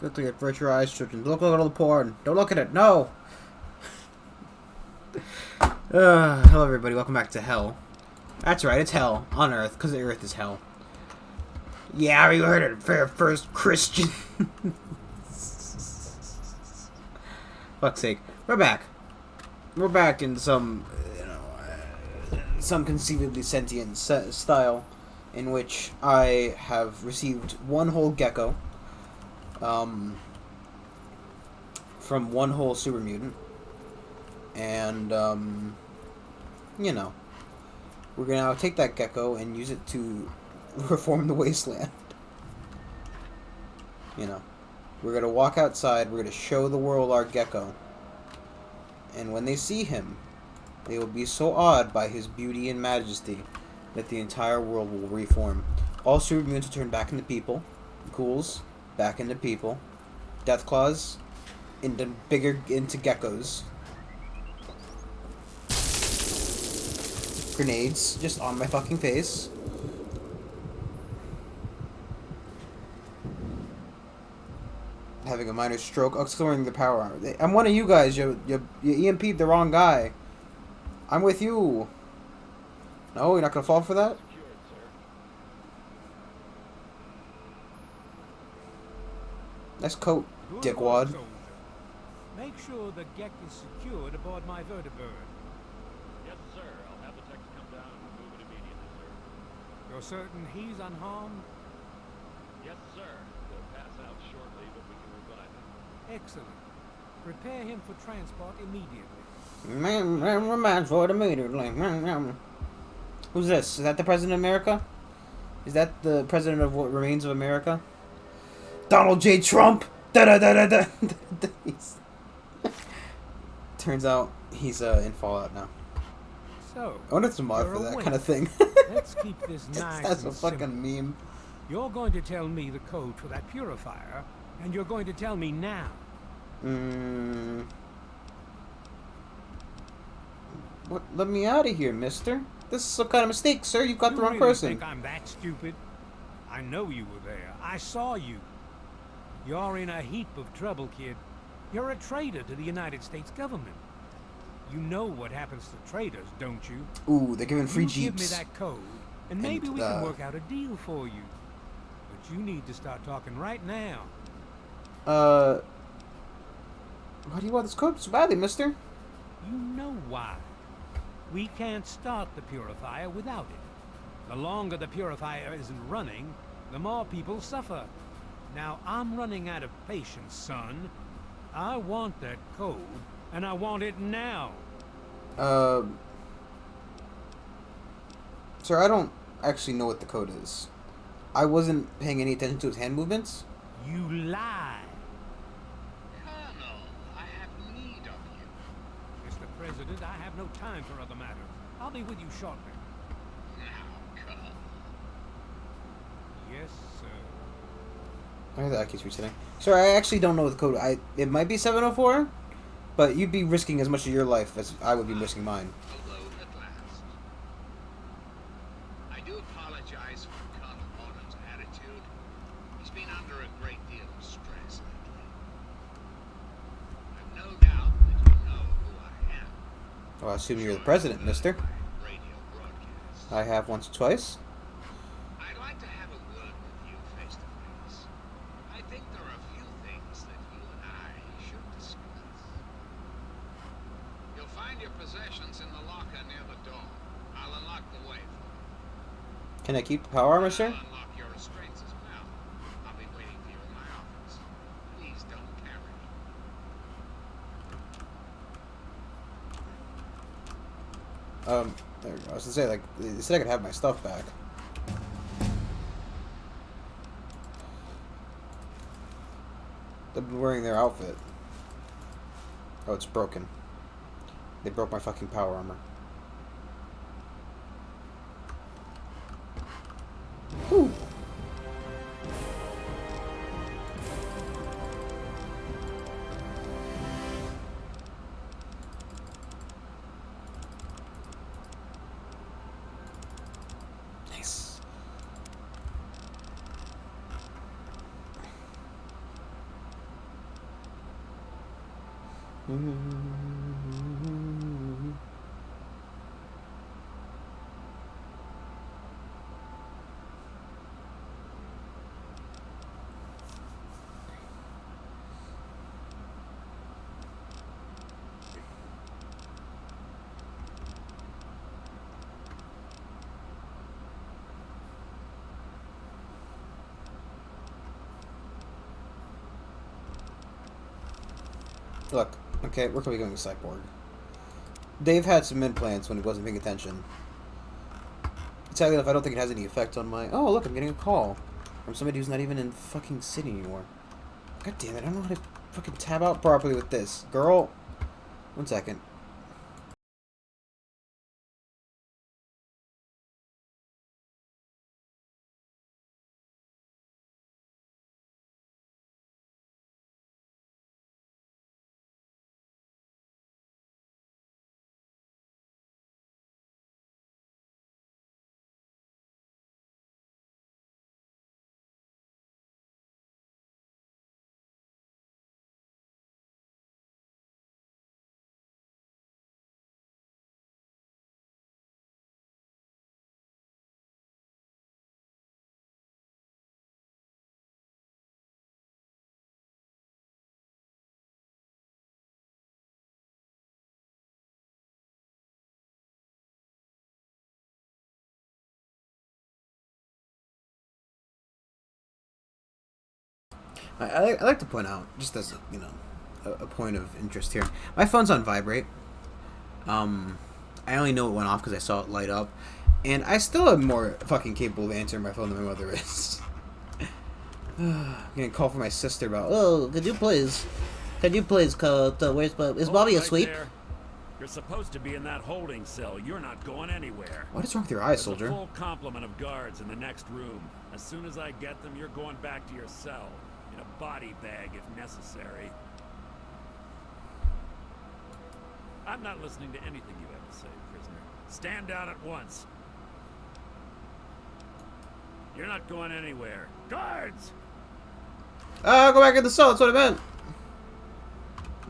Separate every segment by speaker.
Speaker 1: Good thing avert your eyes, children. Don't look at all the porn. Don't look at it. No! Hello, everybody. Welcome back to Hell. That's right, it's Hell on Earth, because the Earth is Hell. Yeah, you heard it. First Christian. Fuck's sake. We're back. We're back in some, some conceivably sentient style, in which I have received one whole gecko, from one whole super mutant, and, we're gonna now take that gecko and use it to reform the wasteland. We're gonna walk outside, we're gonna show the world our gecko, and when they see him, they will be so awed by his beauty and majesty that the entire world will reform. All super mutants will turn back into people, ghouls back into people, Deathclaws into geckos, grenades just on my fucking face. Having a minor stroke, exploring the power armor. I'm one of you guys. You EMP'd the wrong guy. I'm with you. No, you're not gonna fall for that? Nice coat, dickwad.
Speaker 2: Make sure the Gek is secured aboard my vertibird.
Speaker 3: Yes, sir. I'll have the techs come down and remove it immediately, sir.
Speaker 2: You're certain he's unharmed?
Speaker 3: Yes, sir. He'll pass out shortly, but we can revive him.
Speaker 2: Excellent. Prepare him for transport immediately.
Speaker 1: Reminds for it immediately. Who's this? Is that the President of America? Is that the President of what remains of America? Donald J. Trump! Da-da-da-da-da! Turns out he's in Fallout now.
Speaker 2: So,
Speaker 1: I wonder if there's a mod for that kind of thing.
Speaker 2: Let's keep this nice
Speaker 1: That's a
Speaker 2: and
Speaker 1: fucking
Speaker 2: simple.
Speaker 1: meme.
Speaker 2: You're going to tell me the code for that purifier, and you're going to tell me now.
Speaker 1: What? Let me out of here, mister. This is some kind of mistake, sir. You've got
Speaker 2: You
Speaker 1: the wrong
Speaker 2: really
Speaker 1: person.
Speaker 2: think I'm that stupid? I know you were there. I saw you. You're in a heap of trouble, kid. You're a traitor to the United States government. You know what happens to traitors, don't you?
Speaker 1: Ooh, they're giving free
Speaker 2: you
Speaker 1: jeeps.
Speaker 2: Give me that code, and maybe we can work out a deal for you. But you need to start talking right now.
Speaker 1: Why do you want this code so badly, mister?
Speaker 2: You know why. We can't start the purifier without it. The longer the purifier isn't running, the more people suffer. Now, I'm running out of patience, son. I want that code, and I want it now.
Speaker 1: Sir, I don't actually know what the code is. I wasn't paying any attention to his hand movements.
Speaker 2: You lie.
Speaker 4: Colonel, I have need of you.
Speaker 2: Mr. President, I have no time for other matters. I'll be with you shortly.
Speaker 4: Now, Colonel.
Speaker 2: Yes, sir.
Speaker 1: I heard that keeps resetting. Sir, I actually don't know the code. It might be 704, but you'd be risking as much of your life as I would be risking mine.
Speaker 4: Alone at last. I do apologize for Colonel Morden's attitude. He's been under a great deal of stress lately. I've no doubt that you know who I am.
Speaker 1: Well, I assume you're the president, mister.
Speaker 4: Radio broadcast.
Speaker 1: I have once or twice.
Speaker 4: I'd like to have a word with you face to face. I think there are a few things that you and I should discuss. You'll find your possessions in the locker near the door. I'll unlock the way for you.
Speaker 1: Can I keep the power armor, sir?
Speaker 4: I'll unlock your restraints as well. I'll be waiting for you in my office. Please don't carry.
Speaker 1: There we go. I was gonna say, like, they said I could have my stuff back. They've been wearing their outfit. Oh, it's broken. They broke my fucking power armor. Whew. Nice. Look, okay, we're becoming a cyborg. Dave had some implants when he wasn't paying attention. Sadly enough, I don't think it has any effect on my... Oh, look, I'm getting a call from somebody who's not even in fucking city anymore. God damn it, I don't know how to fucking tab out properly with this. Girl, 1 second. I like to point out, just as a point of interest here, my phone's on vibrate. I only know it went off because I saw it light up, and I still am more fucking capable of answering my phone than my mother is. I'm getting a call from my sister about, oh, could you please call, where's Bob? Is Bobby asleep?
Speaker 5: There. You're supposed to be in that holding cell. You're not going anywhere.
Speaker 1: What is wrong with your eyes,
Speaker 5: There's
Speaker 1: soldier?
Speaker 5: a full complement of guards in the next room. As soon as I get them, you're going back to your cell. In a body bag if necessary. I'm not listening to anything you have to say, prisoner. Stand down at once. You're not going anywhere. Guards!
Speaker 1: Go back in the cell, that's what I meant.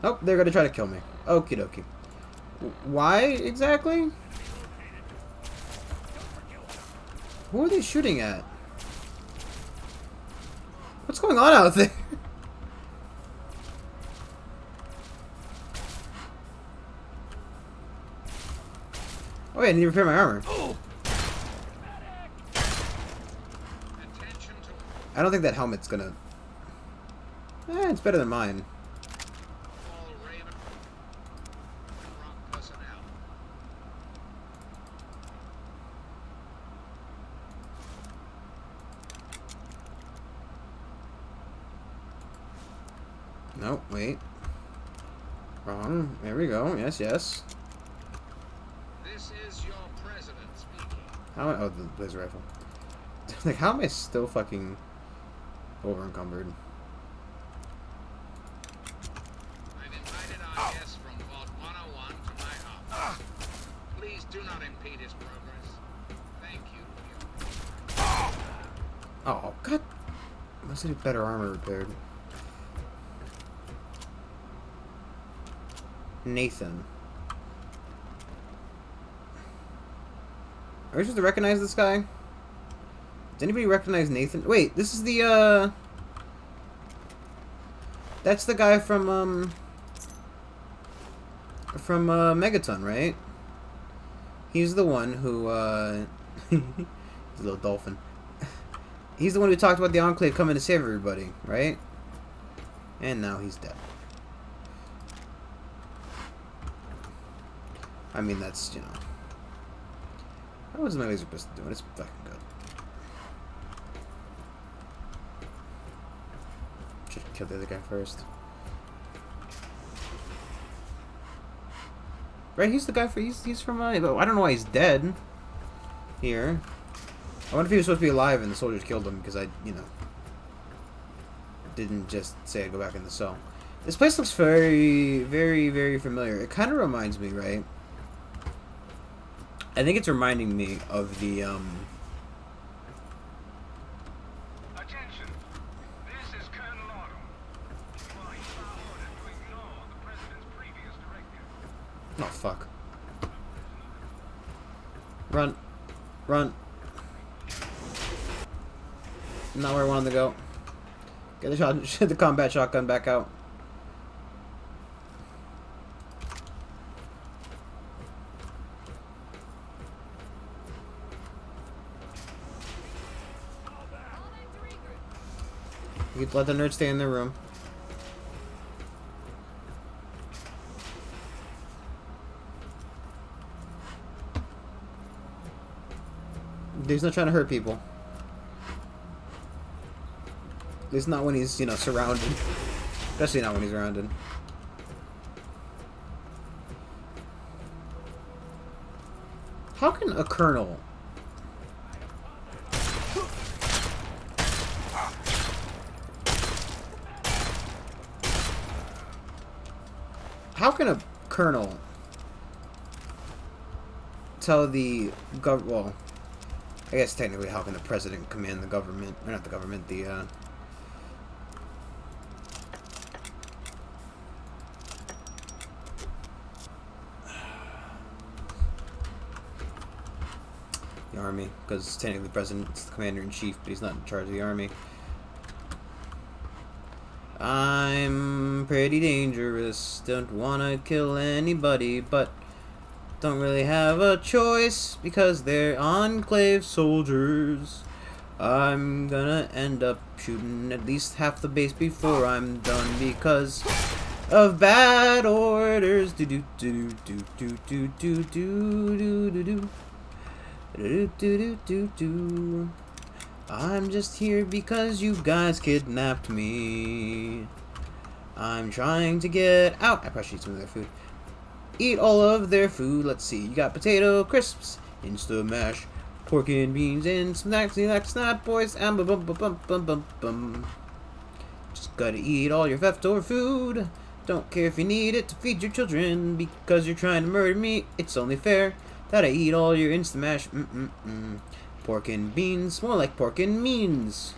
Speaker 1: Nope, they're gonna try to kill me. Okie dokie. Why exactly? Who are they shooting at? What's going on out there? Oh yeah, I need to repair my armor. I don't think that helmet's gonna... it's better than mine. Nope, wait. Wrong. There we go. Yes, yes.
Speaker 4: This is your president speaking.
Speaker 1: How? Oh, the laser rifle. Like, how am I still fucking over encumbered?
Speaker 4: I've invited our guest from Vault 101 to my office. Please do not impede his progress. Thank you.
Speaker 1: Oh, God. Must have better armor repaired. Nathan. Are we supposed to recognize this guy? Does anybody recognize Nathan? Wait, this is the, that's the guy from Megaton, right? He's the one who, he's a little dolphin. He's the one who talked about the Enclave coming to save everybody, right? And now he's dead. I mean, that's, you know... How was my laser pistol doing? It's fucking good. Should have killed the other guy first. Right, he's the guy for... He's from... I don't know why he's dead. Here. I wonder if he was supposed to be alive and the soldiers killed him because I, you know... didn't just say I'd go back in the cell. This place looks very, very, very familiar. It kind of reminds me, right? I think it's reminding me of the,
Speaker 6: Attention! This is Colonel Autumn. You are hereby ordered to ignore the President's briefing.
Speaker 1: Oh, fuck. Run. Run. Not where I wanted to go. Get the shot, the combat shotgun back out. You let the nerds stay in their room. He's not trying to hurt people. At least not when he's, you know, surrounded. Especially not when he's surrounded. How can a colonel... How can a colonel tell the well, I guess technically how can the president command the government, or not the government, the army, because technically the president's the commander-in-chief, but he's not in charge of the army. I'm pretty dangerous, don't wanna kill anybody, but don't really have a choice because they're Enclave soldiers. I'm gonna end up shooting at least half the base before I'm done because of bad orders. Do do do do do do do do do do do do do do do. I'm just here because you guys kidnapped me. I'm trying to get out. I probably should eat some of their food. Eat all of their food. Let's see. You got potato crisps, Insta mash, pork and beans, and snacks like Snap Boys, and bum bum bum bum bum bum. Just gotta eat all your leftover food. Don't care if you need it to feed your children because you're trying to murder me. It's only fair that I eat all your Insta mash. Pork and beans, more like pork and means.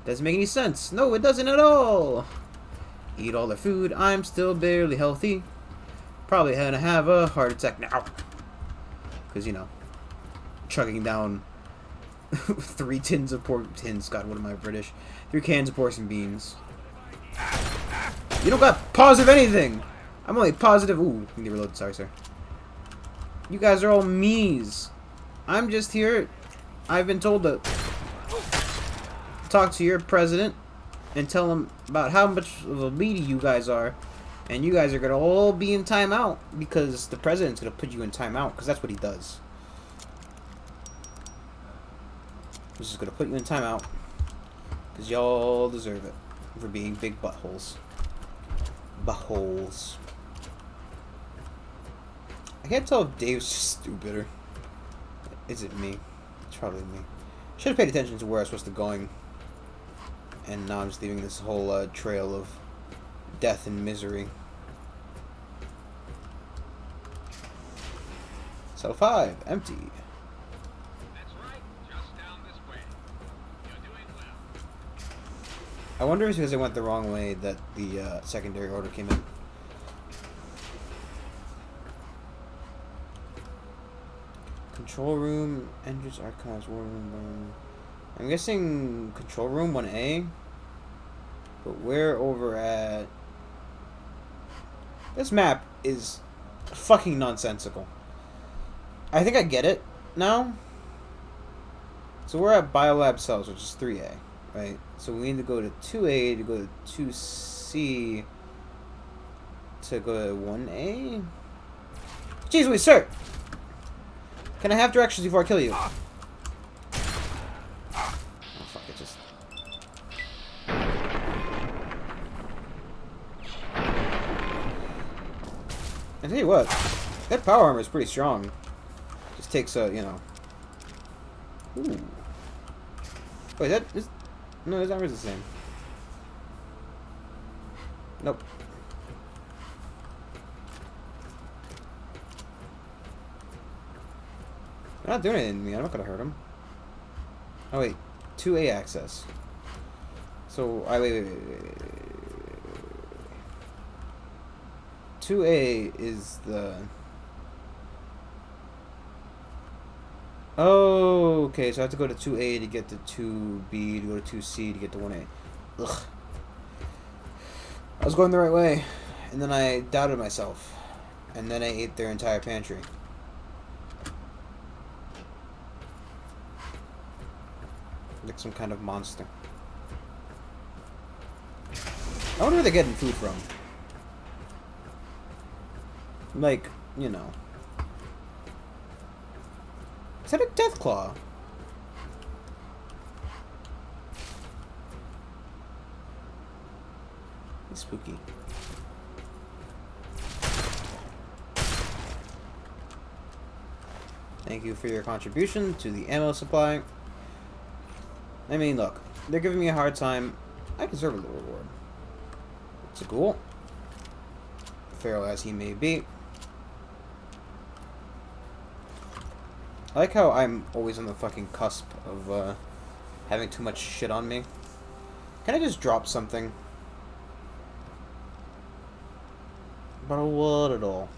Speaker 1: Doesn't make any sense. No, it doesn't at all. Eat all their food. I'm still barely healthy. Probably gonna have a heart attack now. Because, you know, chugging down 3 tins of pork. Tins, God, what am I, British? 3 cans of pork and beans. You don't got positive anything. I'm only positive. Ooh, need to reload. Sorry, sir. You guys are all me's. I'm just here. I've been told to talk to your president and tell him about how much of a meaty you guys are. And you guys are going to all be in timeout because the president's going to put you in timeout because that's what he does. He's just going to put you in timeout because y'all deserve it for being big buttholes. Buttholes. I can't tell if Dave's just stupid or is it me? It's probably me. Should have paid attention to where I was supposed to be going. And now I'm just leaving this whole trail of death and misery. Cell 5, empty.
Speaker 4: That's right, just down this way. You're doing well.
Speaker 1: I wonder if it's because I went the wrong way that the secondary order came in. Control room, entrance, archives, war room. I'm guessing control room 1A. But we're over at... This map is fucking nonsensical. I think I get it now. So we're at Biolab cells, which is 3A, right? So we need to go to 2A to go to 2C to go to 1A? Jeez, wait, sir! Can I have directions before I kill you? Oh, fuck, it just... I tell you what, that power armor is pretty strong. Just takes a, you know... Ooh. Wait, that is... No, his armor's the same. Nope. They're not doing anything to me. I'm not gonna hurt him. Oh wait, 2A access. So wait. 2A is the Oh, okay, so I have to go to 2A to get to 2B, to go to 2C to get to 1A. Ugh. I was going the right way, and then I doubted myself, and then I ate their entire pantry. Like some kind of monster. I wonder where they're getting food from. Like, you know. Is that a Deathclaw? It's spooky. Thank you for your contribution to the ammo supply. I mean, look, they're giving me a hard time. I deserve a little reward. It's a ghoul. Feral as he may be. I like how I'm always on the fucking cusp of having too much shit on me. Can I just drop something? But I want it all.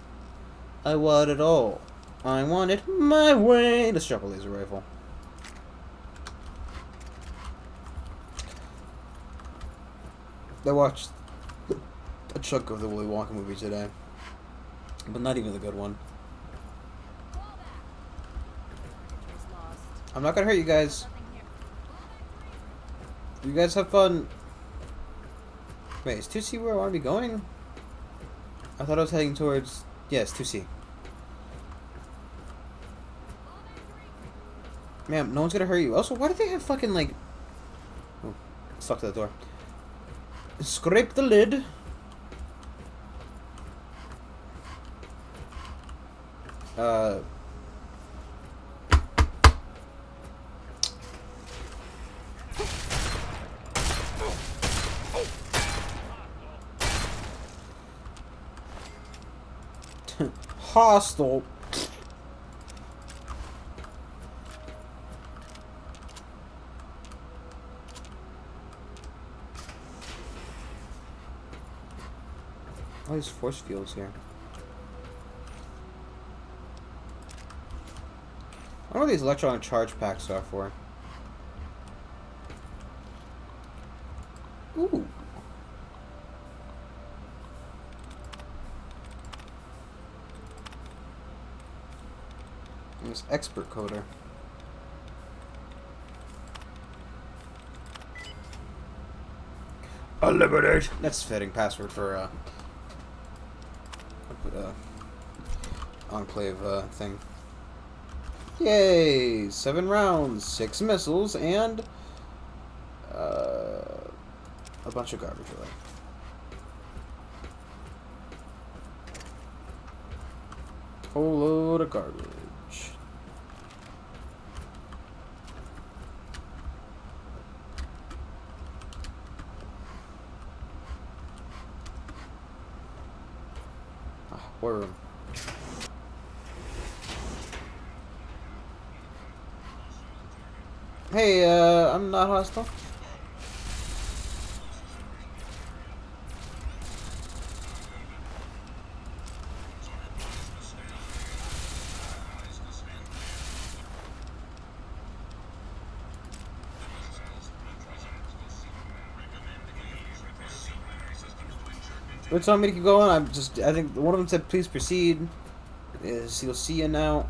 Speaker 1: I want it all. I want it my way. Let's drop a laser rifle. I watched a chunk of the Willy Wonka movie today, but not even the good one. I'm not gonna hurt you guys. You guys have fun. Wait, is 2C where I want to be going? I thought I was heading towards... Yes, 2C. Ma'am, no one's gonna hurt you. Also, why do they have fucking, like... Oh, stuck to the door. Scrape the lid. Hostile. All these force fields here. I wonder what these electronic charge packs are for. Ooh. This expert coder. Eliminate. That's fitting password for I'll put a enclave thing. Yay! 7 rounds, 6 missiles, and a bunch of garbage away. Whole load of garbage. War room. Hey, I'm not hostile. They're telling me to keep going. I think one of them said, please proceed. He'll see you now.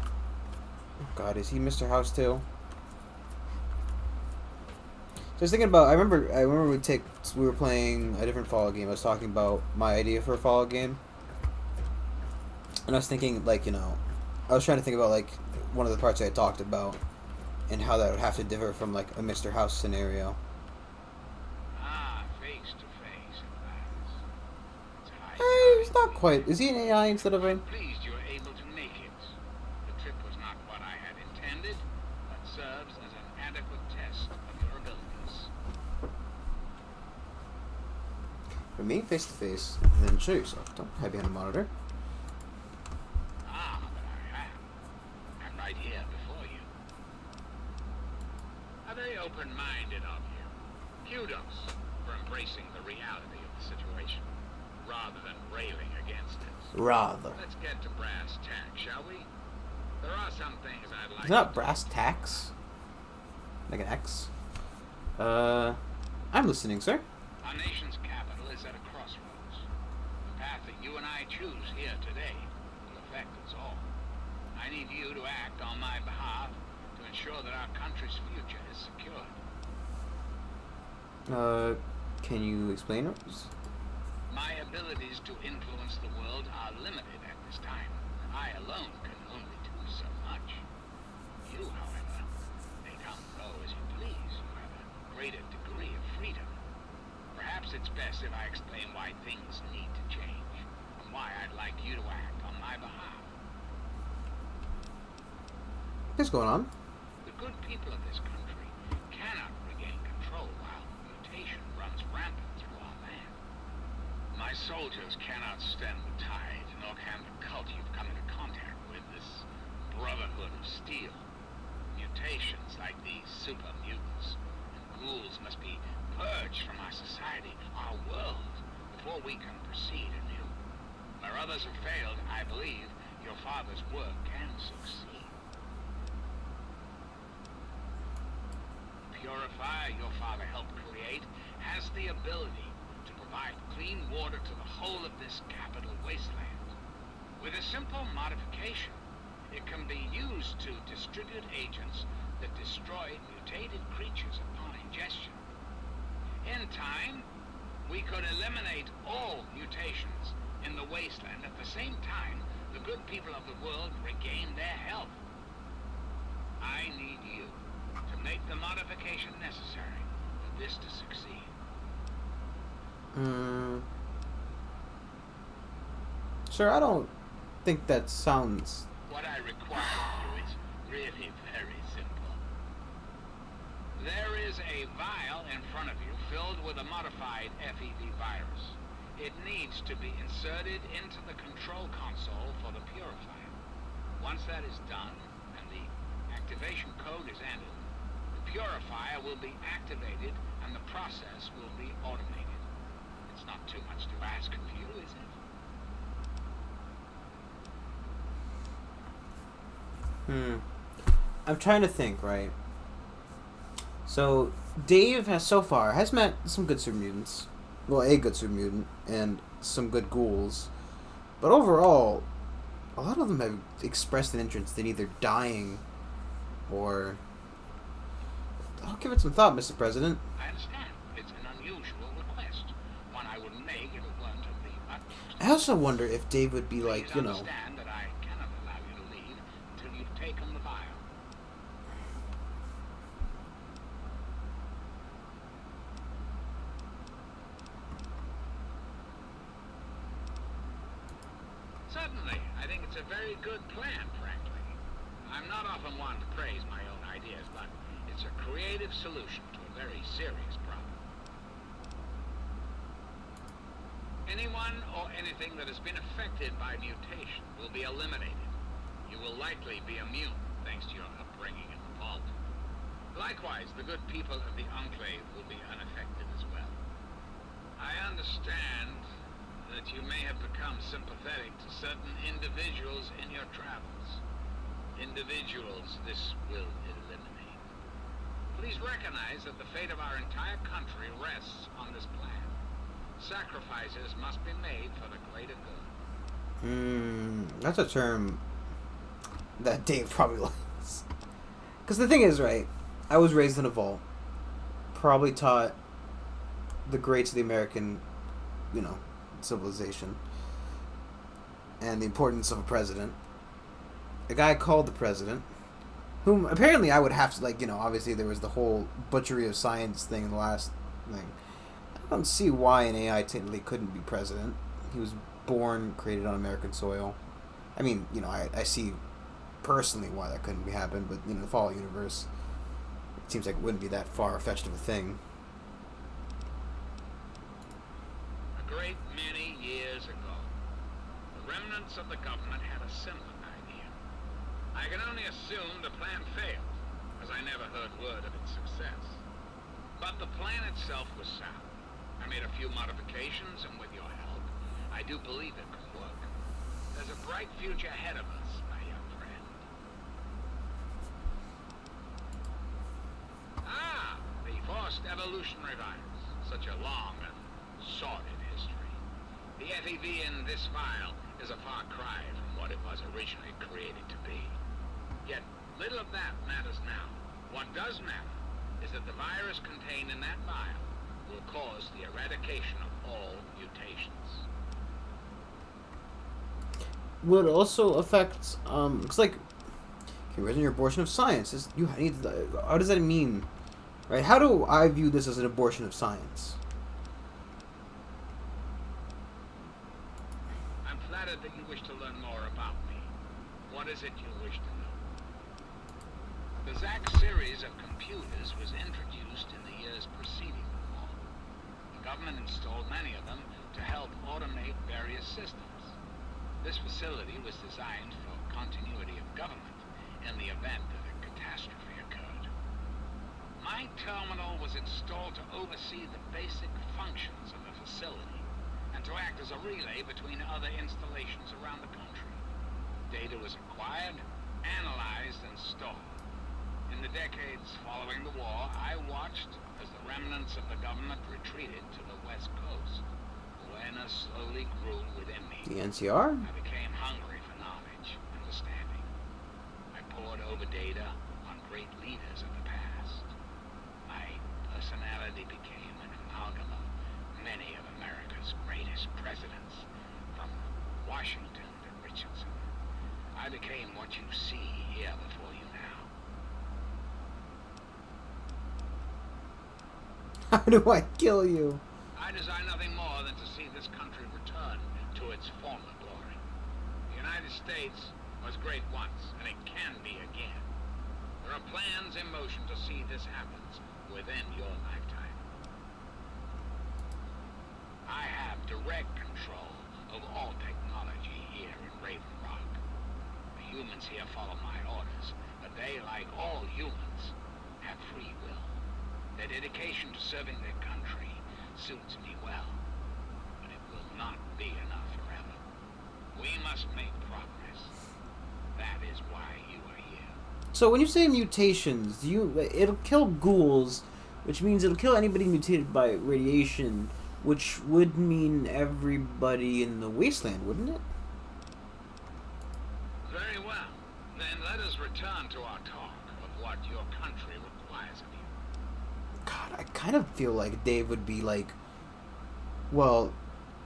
Speaker 1: Oh God, is he Mr. House too? So I was thinking about, I remember we were playing a different Fallout game. I was talking about my idea for a Fallout game. And I was thinking, like, you know, I was trying to think about, like, one of the parts I had talked about and how that would have to differ from, like, a Mr. House scenario.
Speaker 4: Face to face at last.
Speaker 1: He's not quite. Is he an AI instead of a...
Speaker 4: Pleased you were able to make it. The trip was not what I had intended, but serves as an adequate test of your abilities.
Speaker 1: Remain face to face, and then show yourself. Don't hide behind a monitor.
Speaker 4: But I am. I'm right here before you. How very open-minded of you. Kudos for embracing the reality of the situation, rather than railing against it.
Speaker 1: Rather.
Speaker 4: Let's get to brass tacks, shall we? There are some things I'd like
Speaker 1: It's not brass tacks. Like an X. I'm listening, sir.
Speaker 4: Our nation's capital is at a crossroads. The path that you and I choose here today will affect us all. I need you to act on my behalf to ensure that our country's future is secured.
Speaker 1: Can you explain it?
Speaker 4: My abilities to influence the world are limited at this time. I alone can only do so much. You, however, may come and go as you please. You have a greater degree of freedom. Perhaps it's best if I explain why things need to change, and why I'd like you to act on my behalf.
Speaker 1: What's going on?
Speaker 4: The good people of this country cannot regain control while mutation runs rampant through our land. My soldiers cannot stem the tide, nor can the cult you've come into contact with, this brotherhood of steel. Mutations like these super mutants and ghouls must be purged from our society, our world, before we can proceed anew. Where others have failed, I believe your father's work can succeed. Purifier your father helped create has the ability to provide clean water to the whole of this capital wasteland. With a simple modification, it can be used to distribute agents that destroy mutated creatures upon ingestion. In time, we could eliminate all mutations in the wasteland. At the same time, the good people of the world regain their health. I need you to make the modification necessary for this to succeed.
Speaker 1: Sir, I don't think that sounds...
Speaker 4: What I require of you is really very simple. There is a vial in front of you filled with a modified FEV virus. It needs to be inserted into the control console for the purifier. Once that is done, and the activation code is entered, the purifier will be activated and the process will be automated. It's not too much to ask of you, is it?
Speaker 1: I'm trying to think, right? So, Dave has met some good super mutants. Well, a good super mutant and some good ghouls. But overall, a lot of them have expressed an interest in either dying or... I'll give it some thought, Mr. President.
Speaker 4: I understand. It's an unusual request. One I would make if it weren't of the utmost.
Speaker 1: I also wonder if Dave would be like,
Speaker 4: Please
Speaker 1: you know...
Speaker 4: understand that I cannot allow you to leave until you've taken the vial. Certainly. I think it's a very good plan, frankly. I'm not often one to praise my own ideas, but it's a creative solution to a very serious problem. Anyone or anything that has been affected by mutation will be eliminated. You will likely be immune, thanks to your upbringing in the vault. Likewise, the good people of the Enclave will be unaffected as well. I understand that you may have become sympathetic to certain individuals in your travels. Individuals this will eliminate. Please recognize that the fate of our entire country rests on this plan. Sacrifices must be made for the greater good.
Speaker 1: That's a term that Dave probably likes. Because the thing is, right, I was raised in a vault. Probably taught the greats of the American, civilization. And the importance of a president. A guy called the president, whom apparently I would have to, obviously there was the whole butchery of science thing in the last thing. I don't see why an AI technically couldn't be president. He was born, created on American soil. I mean, I see personally why that couldn't be happened, but, the Fallout universe, it seems like it wouldn't be that far-fetched of a thing.
Speaker 4: A great many years ago, the remnants of the government had a similar idea. I can only assume the plan failed, as I never heard word of its success. But the plan itself was sound. I made a few modifications, and with your help, I do believe it could work. There's a bright future ahead of us, my young friend. Ah, the forced evolutionary virus. Such a long and sordid history. The FEV in this file is a far cry from what it was originally created to be. Yet, little of that matters now. What does matter is that the virus contained in that vial will cause the eradication of all mutations.
Speaker 1: Will it also affect, it's like, okay, where's your abortion of science? You need, how does that mean? Right? How do I view this as an abortion of science?
Speaker 4: I'm flattered that you wish to learn more about me. What is it you wish to know? The ZAC series of computers was introduced in the years preceding the war. The government installed many of them to help automate various systems. This facility was designed for continuity of government in the event that a catastrophe occurred. My terminal was installed to oversee the basic functions of the facility and to act as a relay between other installations around the country. Data was acquired, analyzed, and stored. In the decades following the war, I watched as the remnants of the government retreated to the West Coast. Awareness slowly grew within me.
Speaker 1: The NCR?
Speaker 4: I became hungry for knowledge, understanding. I pored over data on great leaders of the past. My personality became an amalgam of many of America's greatest presidents, from Washington to Richardson. I became what you see here before you now.
Speaker 1: How do I kill you?
Speaker 4: I desire nothing more than to see this country return to its former glory. The United States was great once, and it can be again. There are plans in motion to see this happen within your lifetime. I have direct control of all technology here in Raven Rock. The humans here follow my orders, but they, like all humans, have free will. Their dedication to serving their country suits me well, but it will not be enough forever. We must make progress. That is why you are here.
Speaker 1: So when you say mutations, it'll kill ghouls, which means it'll kill anybody mutated by radiation, which would mean everybody in the wasteland, wouldn't it?
Speaker 4: Very well. Then let us return to our talk of what your country requires of you.
Speaker 1: God, I kind of feel like Dave would be like, well,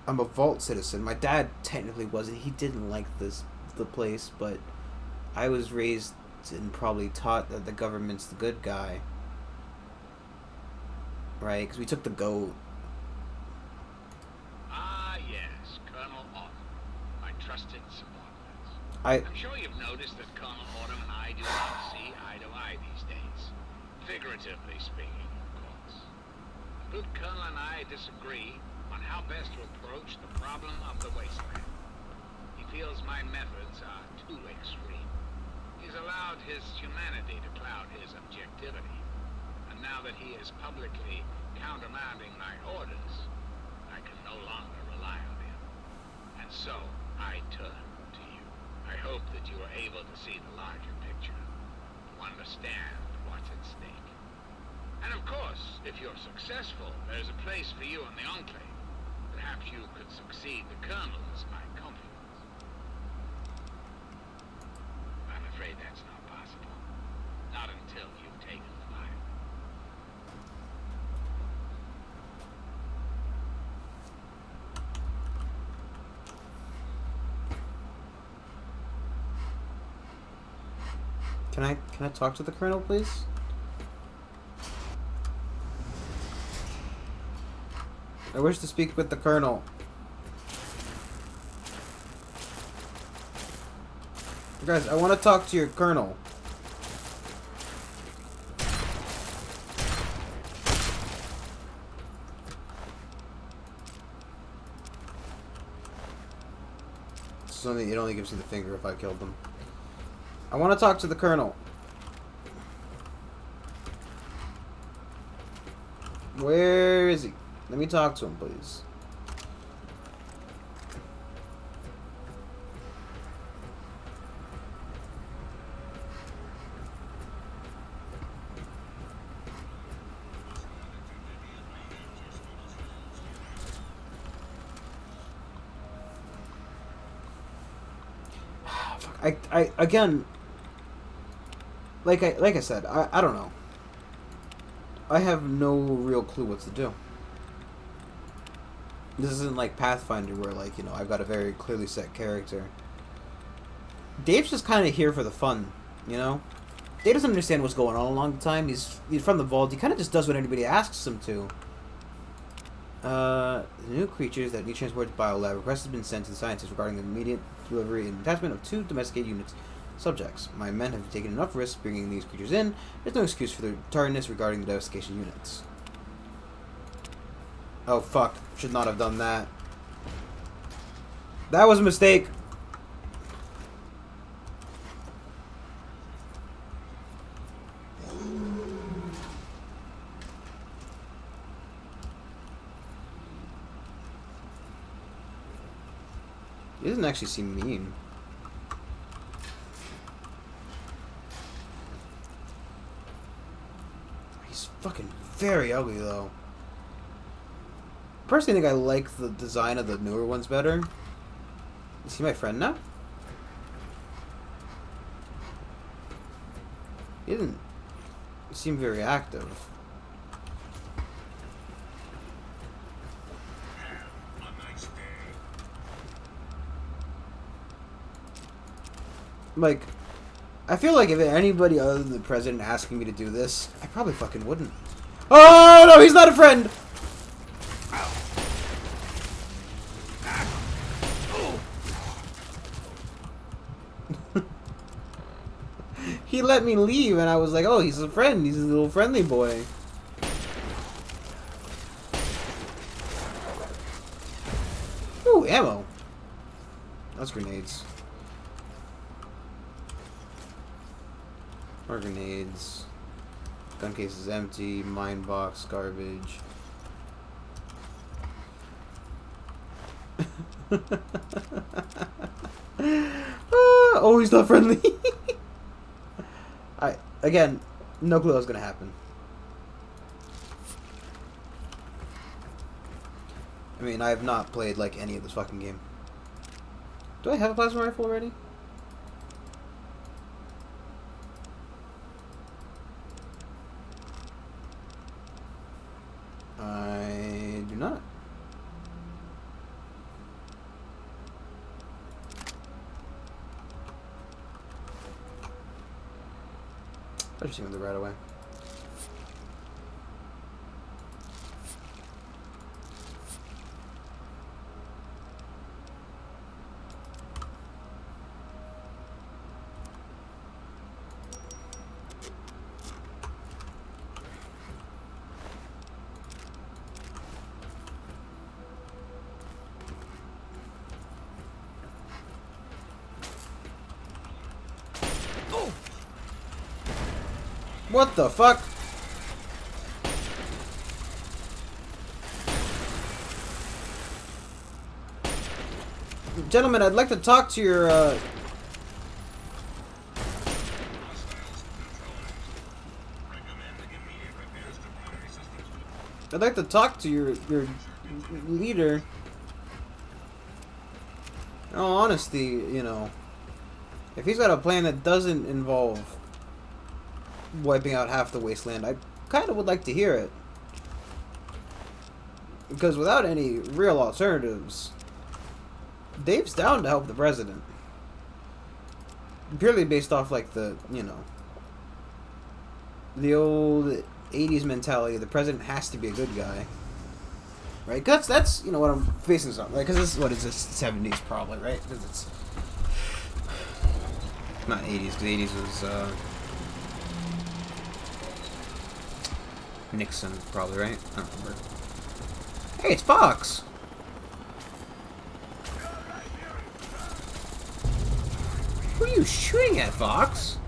Speaker 1: I'm a Vault citizen. My dad technically wasn't. He didn't like the place, but I was raised and probably taught that the government's the good guy. Right? Because we took the goat.
Speaker 4: Ah, yes, Colonel Autumn, my trusted subordinates.
Speaker 1: I'm
Speaker 4: sure you've noticed that Colonel Autumn and I do not see eye to eye these days. Figuratively speaking, of course. The good Colonel and I disagree on how best to approach the problem of the wasteland. He feels my methods are too extreme. He's allowed his humanity to cloud his objectivity. And now that he is publicly countermanding my orders, I can no longer rely on him. And so, I turn to you. I hope that you are able to see the larger picture, to understand what's at stake. And of course, if you're successful, there's a place for you in the Enclave. Perhaps you could succeed the Colonel as my confidant. I'm afraid that's not possible. Not until you've taken the file.
Speaker 1: Can I talk to the Colonel, please? I wish to speak with the Colonel. Guys, I want to talk to your Colonel. It only gives you the finger if I killed them. I want to talk to the Colonel. Where is he? Let me talk to him, please. I again, like I said, I don't know. I have no real clue what to do. This isn't like Pathfinder where, like, you know, I've got a very clearly set character. Dave's just kind of here for the fun, you know? Dave doesn't understand what's going on a long time. He's from the vault. He kind of just does what anybody asks him to. The new creatures that need transport to Biolab. Request has been sent to the scientists regarding the immediate delivery and attachment of 2 domesticated units. Subjects. My men have taken enough risks bringing these creatures in. There's no excuse for their tardiness regarding the domestication units. Oh, fuck. Should not have done that. That was a mistake. He doesn't actually seem mean. He's fucking very ugly, though. Personally, I think I like the design of the newer ones better. Is he my friend now? He didn't seem very active. Like, I feel like if anybody other than the president asking me to do this, I probably fucking wouldn't. Oh, no, he's not a friend! He let me leave, and I was like, oh, he's a friend. He's a little friendly boy. Ooh, ammo. That's grenades. More grenades. Gun case is empty. Mine box, garbage. Oh, he's not friendly. Again, no clue what's gonna happen. I mean, I have not played like any of this fucking game. Do I have a plasma rifle already? I do not. I just went right away. What the fuck? Gentlemen, I'd like to talk to your, I'd like to talk to your leader. In all honesty, you know, if he's got a plan that doesn't involve wiping out half the wasteland, I kind of would like to hear it. Because without any real alternatives, Dave's down to help the president. Purely based off, like, the, you know, the old 80s mentality, the president has to be a good guy. Right? Cause that's, you know, what I'm facing something. Like, because this is, what is this, 70s probably, right? Because it's not 80s, because 80s was, Nixon, probably, right? I don't remember. Hey, it's Fox! Who are you shooting at, Fox?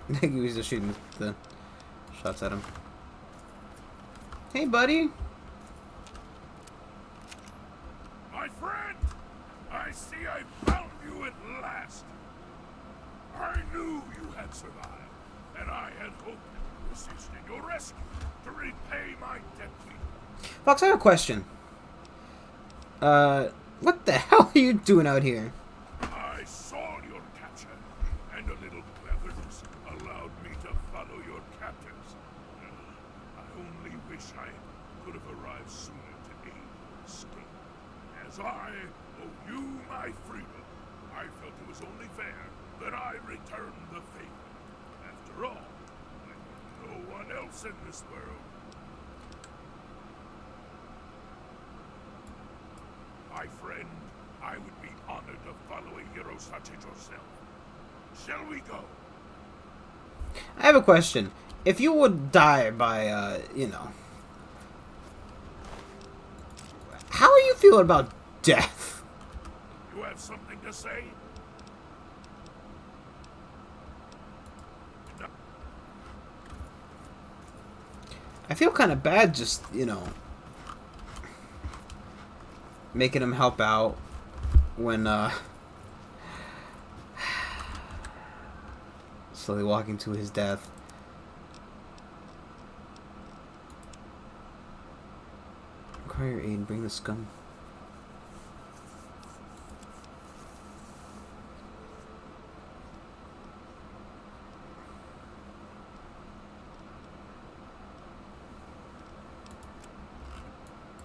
Speaker 1: I think he was just shooting the shots at him. Hey, buddy.
Speaker 7: friend! I see I found you at last. I knew you had survived, and I had hoped to assist in your rescue to repay my debt to you.
Speaker 1: Fox, I have a question. What the hell are you doing out here?
Speaker 7: I saw your capture, and a little cleverness allowed me to follow your captors. I only wish I could have arrived sooner to aid your escape. As I owe you my freedom, I felt it was only fair that I return the favor. After all, I know no one else in this world. My friend, I would be honored to follow a hero such as yourself. Shall we go?
Speaker 1: I have a question. If you would die by, you know... How are you feeling about death?
Speaker 7: You have something to say? No.
Speaker 1: I feel kind of bad just, you know... making him help out when, slowly walking to his death. Require aid and bring the scum.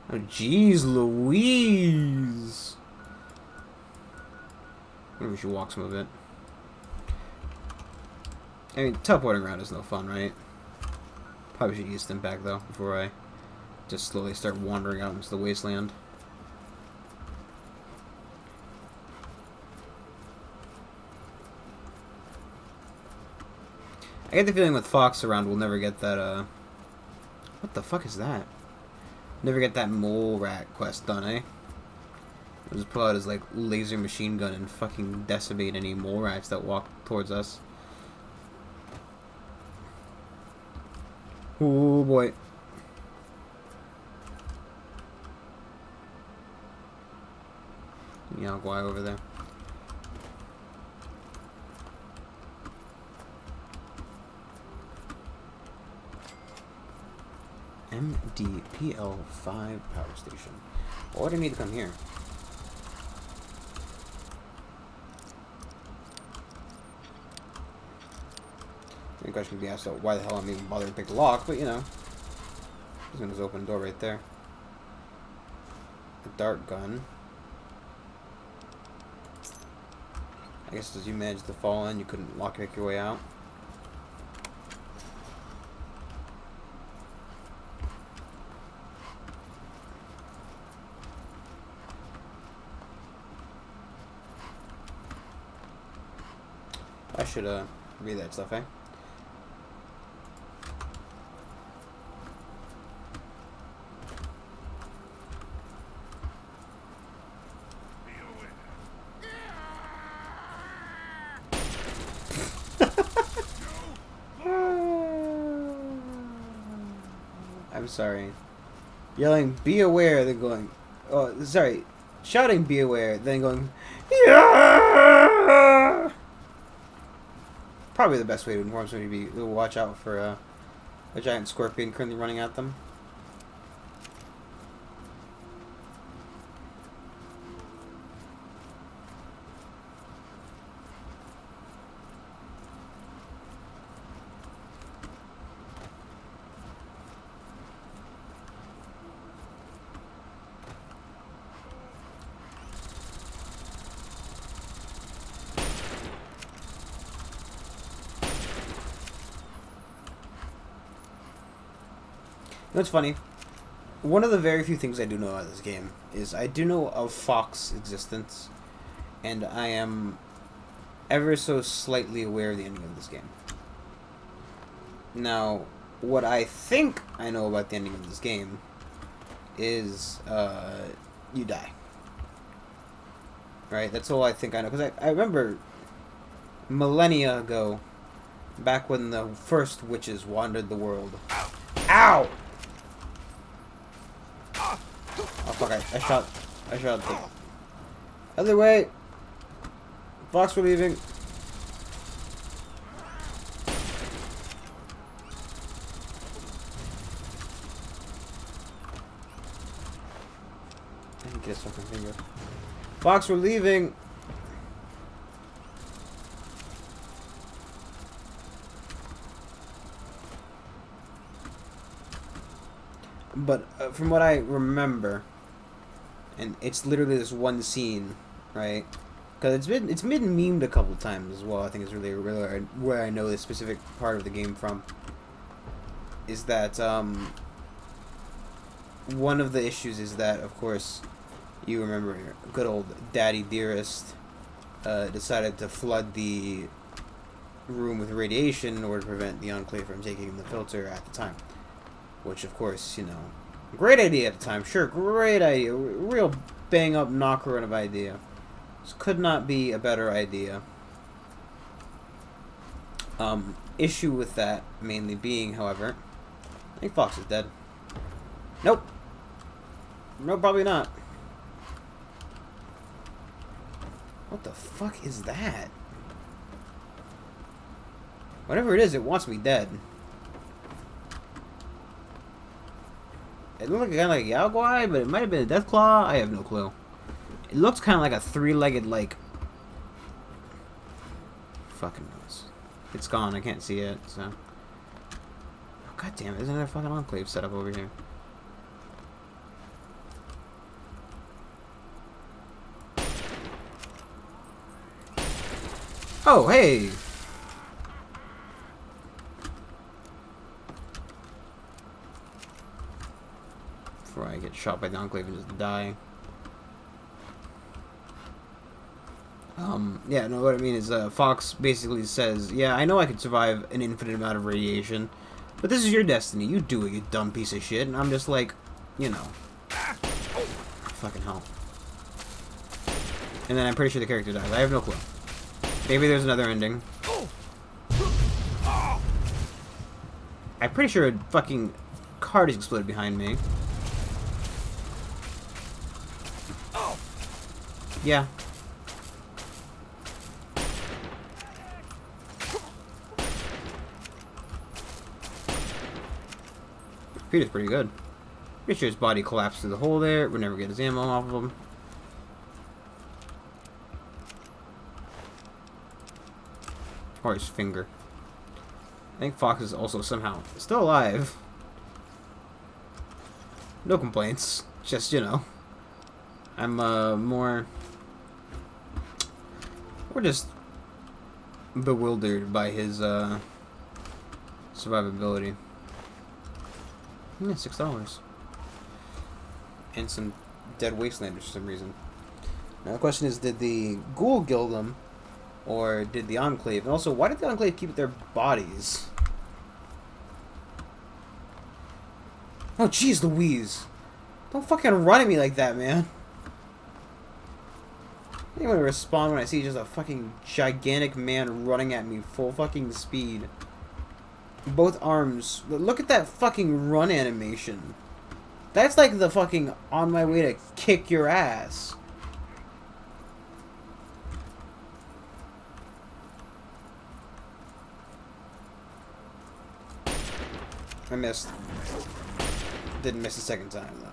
Speaker 1: Oh, jeez Louise! Maybe we should walk some of it. I mean, teleporting around is no fun, right? Probably should use them back, though, before I just slowly start wandering out into the wasteland. I get the feeling with Fox around, we'll never get that, what the fuck is that? Never get that mole rat quest done, eh? We'll just pull out his, like, laser machine gun and fucking decimate any mole rats that walk towards us. Oh boy. Yagwai over there. MDPL5 power station. Why do I need to come here? The question would be asked, so why the hell I'm even bothering to pick the lock, but you know. He's gonna just open the door right there. A dart gun. I guess as you managed to fall in, you couldn't lock pick your way out. I should read that stuff, eh? I'm sorry. Yelling, "Be aware," then going... Oh, sorry. Shouting, "Be aware," then going... Yeah! Probably the best way to inform somebody to watch out for a giant scorpion currently running at them. You know what's funny? One of the very few things I do know about this game is I do know of Fox's existence, and I am ever so slightly aware of the ending of this game. Now, what I think I know about the ending of this game is you die. Right? That's all I think I know. Because I remember millennia ago, back when the first witches wandered the world. Ow! Oh fuck, I shot the Other way. Fox, we're leaving. I didn't get his fucking finger. Fox, we're leaving. But from what I remember, and it's literally this one scene, right? Because it's been memed a couple times as well. I think it's really where I know this specific part of the game from. Is that one of the issues is that, of course, you remember good old Daddy Dearest decided to flood the room with radiation in order to prevent the Enclave from taking the filter at the time. Which, of course, you know, great idea at the time. Sure, great idea. Real bang-up knocker of idea. This could not be a better idea. Issue with that mainly being, however, I think Fox is dead. Nope. No, probably not. What the fuck is that? Whatever it is, it wants me dead. It looked kind of like a Yao Guai, but it might have been a Deathclaw. I have no clue. It looks kind of like a three-legged, like... Fucking knows. It's gone. I can't see it, so... Oh, God damn it. There's another fucking Enclave set up over here. Oh, hey! Before I get shot by the Enclave and just die. Yeah, no, what I mean is, Fox basically says, yeah, I know I could survive an infinite amount of radiation, but this is your destiny. You do it, you dumb piece of shit. And I'm just like, you know. Fucking hell. And then I'm pretty sure the character dies. I have no clue. Maybe there's another ending. I'm pretty sure a fucking card has exploded behind me. Yeah. Peter's pretty good. Pretty sure his body collapsed through the hole there. We'll never get his ammo off of him. Or his finger. I think Fox is also somehow still alive. No complaints. Just, you know. I'm, more just bewildered by his, survivability. Yeah, $6. And some dead wastelanders for some reason. Now the question is, did the Ghoul kill them? Or did the Enclave? And also, why did the Enclave keep their bodies? Oh, jeez Louise. Don't fucking run at me like that, man. I think I'm gonna respond when I see just a fucking gigantic man running at me full fucking speed. Both arms. Look at that fucking run animation. That's like the fucking on my way to kick your ass. I missed. Didn't miss the second time, though.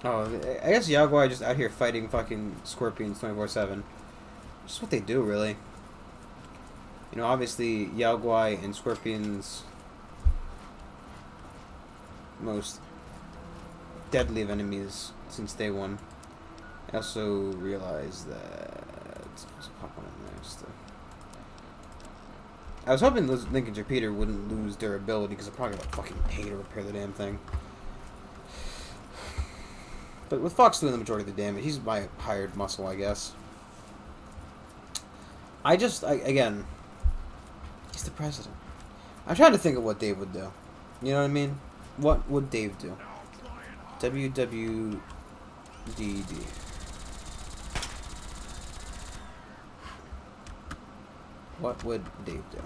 Speaker 1: Oh, I guess Yao Guai just out here fighting fucking scorpions 24/7. Just what they do, really. You know, obviously, Yao Guai and scorpions... most deadly of enemies since day one. I also realized that... Let's pop one in there just to... I was hoping Lincoln Repeater wouldn't lose durability because I'm probably gonna fucking pay to repair the damn thing. But with Fox doing the majority of the damage, he's my hired muscle, I guess. Again, he's the president. I'm trying to think of what Dave would do. You know what I mean? What would Dave do? WWDD. What would Dave do?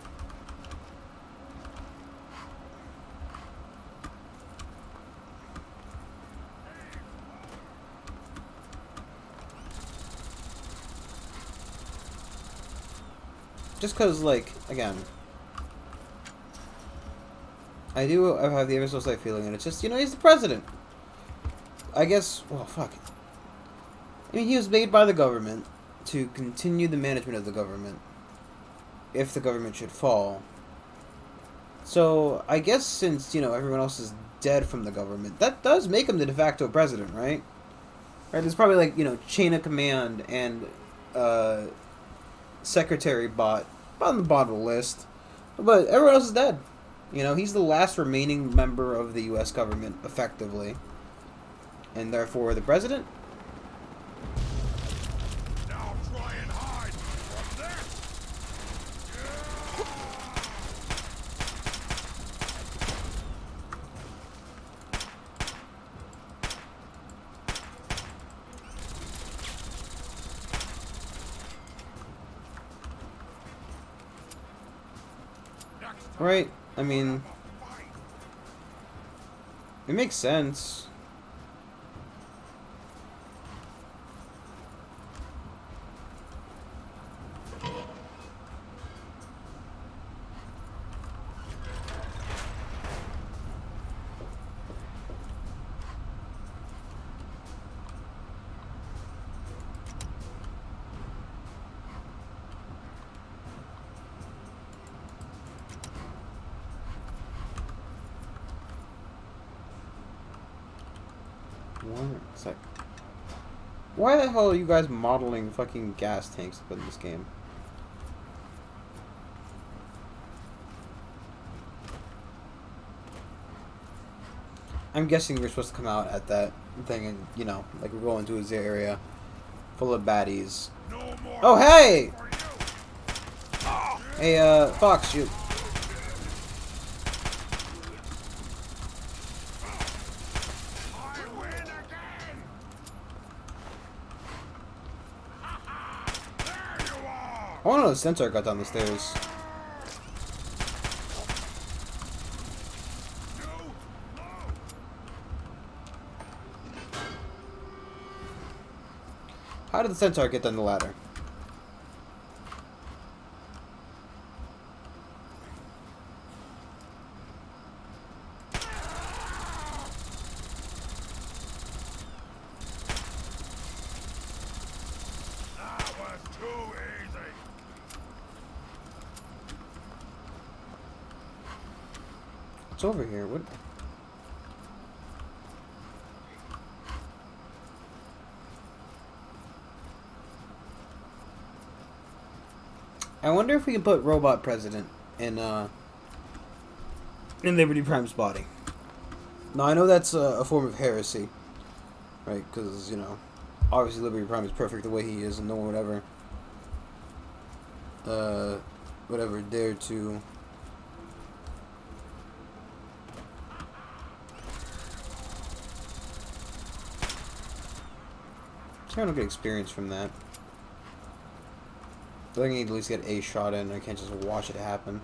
Speaker 1: just because, like, again, I do have the ever so slight feeling, and it's just, you know, he's the president. I guess, well, fuck. I mean, he was made by the government to continue the management of the government if the government should fall. So, I guess since, you know, everyone else is dead from the government, that does make him the de facto president, right? Right, there's probably, like, you know, chain of command and secretary bot on the bottom of the list. But everyone else is dead. You know, he's the last remaining member of the U.S. government, effectively. And therefore, the president?
Speaker 7: Now try and hide from this!
Speaker 1: Right? I mean, it makes sense. It's like, why the hell are you guys modeling fucking gas tanks to put in this game? I'm guessing we're supposed to come out at that thing and, you know, like we're going to his area full of baddies.
Speaker 7: No more
Speaker 1: Oh, hey!
Speaker 7: for you!
Speaker 1: Hey, Fox, you...
Speaker 7: I win again! There you are!
Speaker 1: I want to know the centaur got down the stairs. How did the centaur get down the ladder?
Speaker 7: That was too easy!
Speaker 1: It's over here. What? I wonder if we can put Robot President in Liberty Prime's body. Now, I know that's a form of heresy, right? Because, you know, obviously Liberty Prime is perfect the way he is, and no one would ever, dare to... I'm trying to get experience from that. I think I need to at least get a shot in. I can't just watch it happen.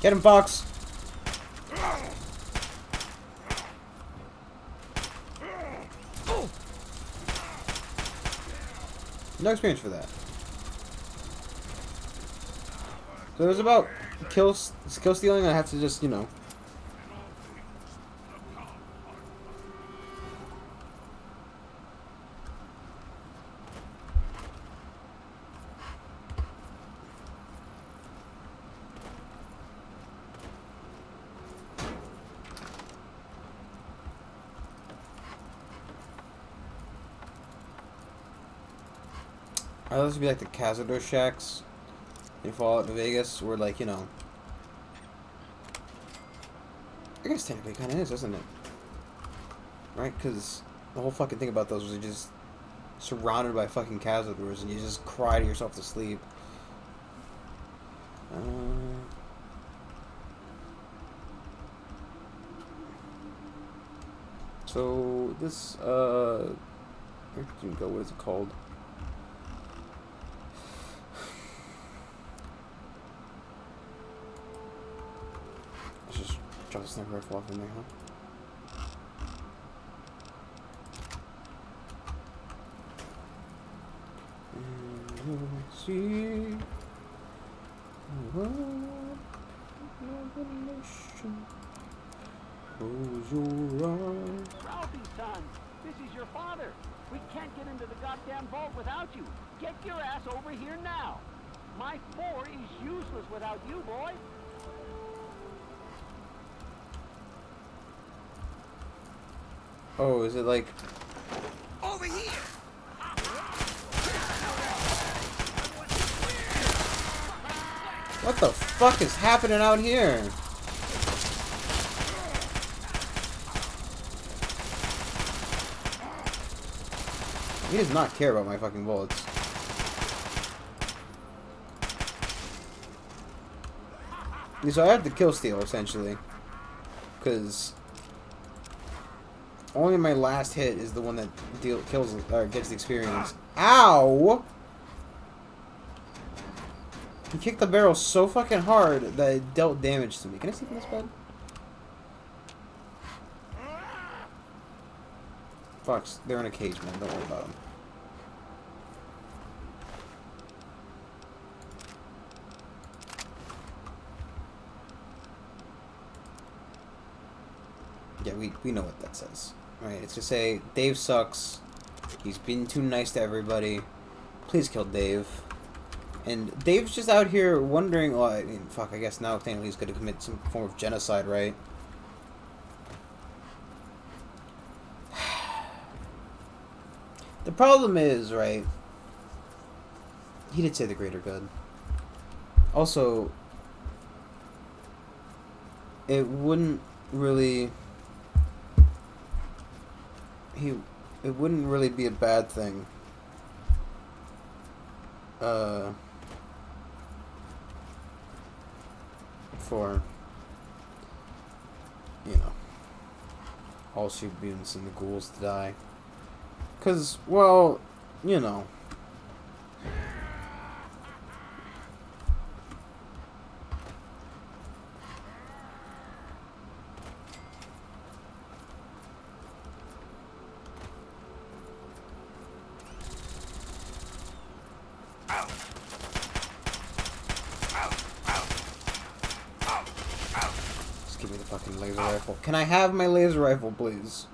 Speaker 1: Get him, Fox! No experience for that. So it was about kill stealing. I have to just, you know. I thought this would be like the Cazador Shacks in Fallout New Vegas, where, like, you know. I guess technically it kind of is, isn't it? Right? Because the whole fucking thing about those was you're just surrounded by fucking Khazad-dûrs and you just cry to yourself to sleep. So this where can you go? What is it called? Let's just drop the sniper rifle off in there, huh? See close your eyes.
Speaker 8: Ralphie, son, this is your father. We can't get into the goddamn vault without you. Get your ass over here now. My 4 is useless without you, boy.
Speaker 1: Oh, is it like
Speaker 8: Over here!
Speaker 1: what the fuck is happening out here? He does not care about my fucking bullets. So I have to kill steal essentially, because only my last hit is the one that kills or gets the experience. Ow! He kicked the barrel so fucking hard that it dealt damage to me. Can I see from this bed? Fucks, they're in a cage, man. Don't worry about them. Yeah, we know what that says. Right, it's to say, Dave sucks. He's been too nice to everybody. Please kill Dave. And Dave's just out here wondering, well, I mean, fuck, I guess now technically he's going to commit some form of genocide, right? The problem is, right, he did say the greater good. Also, it wouldn't really... It wouldn't really be a bad thing. For, you know, all super mutants and the ghouls to die. 'Cause, well, you know. Just give me the fucking laser rifle. Can I have my laser rifle, please?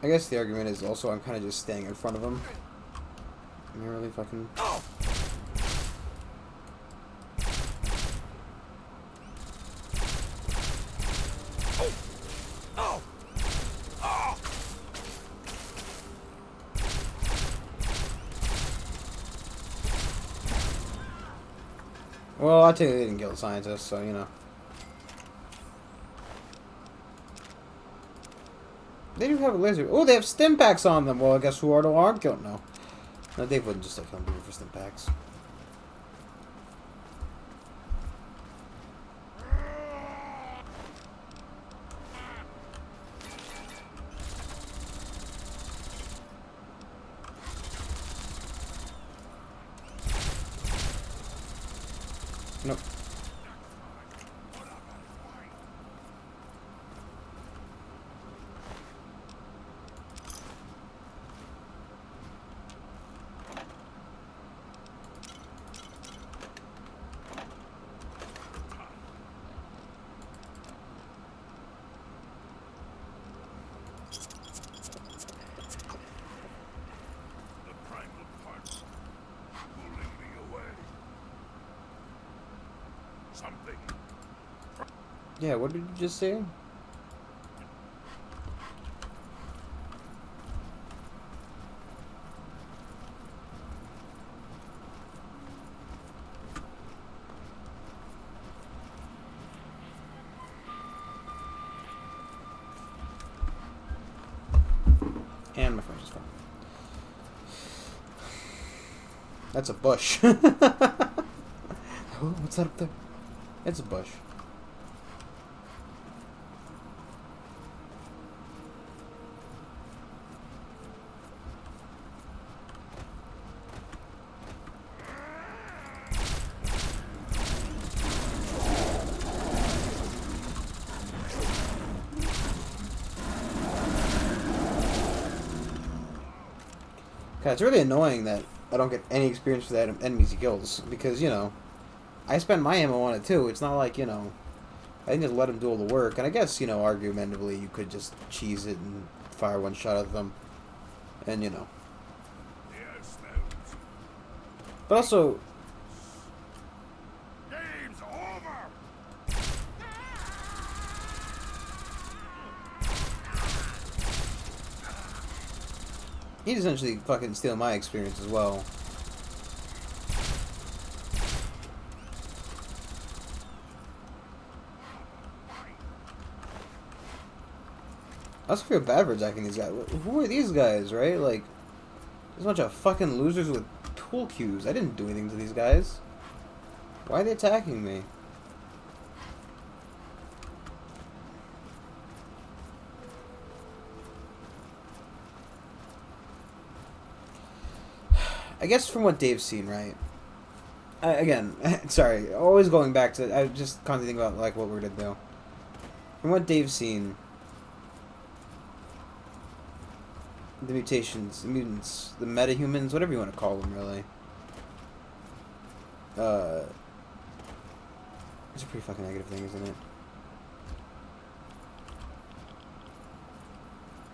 Speaker 1: I guess the argument is also I'm kind of just staying in front of him. Am I really fucking... Well, I tell you, they didn't kill the scientist, so, you know. They do have a laser. Oh, they have stim packs on them. Well, I guess who are the aren't killed? No. No, Dave wouldn't just like come for stim packs. Nope.
Speaker 7: The primal parts pulling me away. Something.
Speaker 1: Yeah, what did you just say? And my French is fine. That's a bush. Oh, what's that up there? It's a bush. God, it's really annoying that I don't get any experience for that enemies he kills. Because, you know, I spend my ammo on it too. It's not like, you know, I can just let him do all the work. And I guess, you know, argumentatively, you could just cheese it and fire one shot at them. And, you know.
Speaker 7: Yes, those.
Speaker 1: But also,
Speaker 7: Game's over!
Speaker 1: he's essentially fucking stealing my experience as well. I also feel bad for attacking these guys. Who are these guys, right? Like, there's a bunch of fucking losers with tool cues. I didn't do anything to these guys. Why are they attacking me? I guess from what Dave's seen, right? Again, sorry, always going back to, I just constantly think about like what we're gonna do. From what Dave's seen, the mutations, the mutants, the metahumans, whatever you want to call them, really. It's a pretty fucking negative thing, isn't it?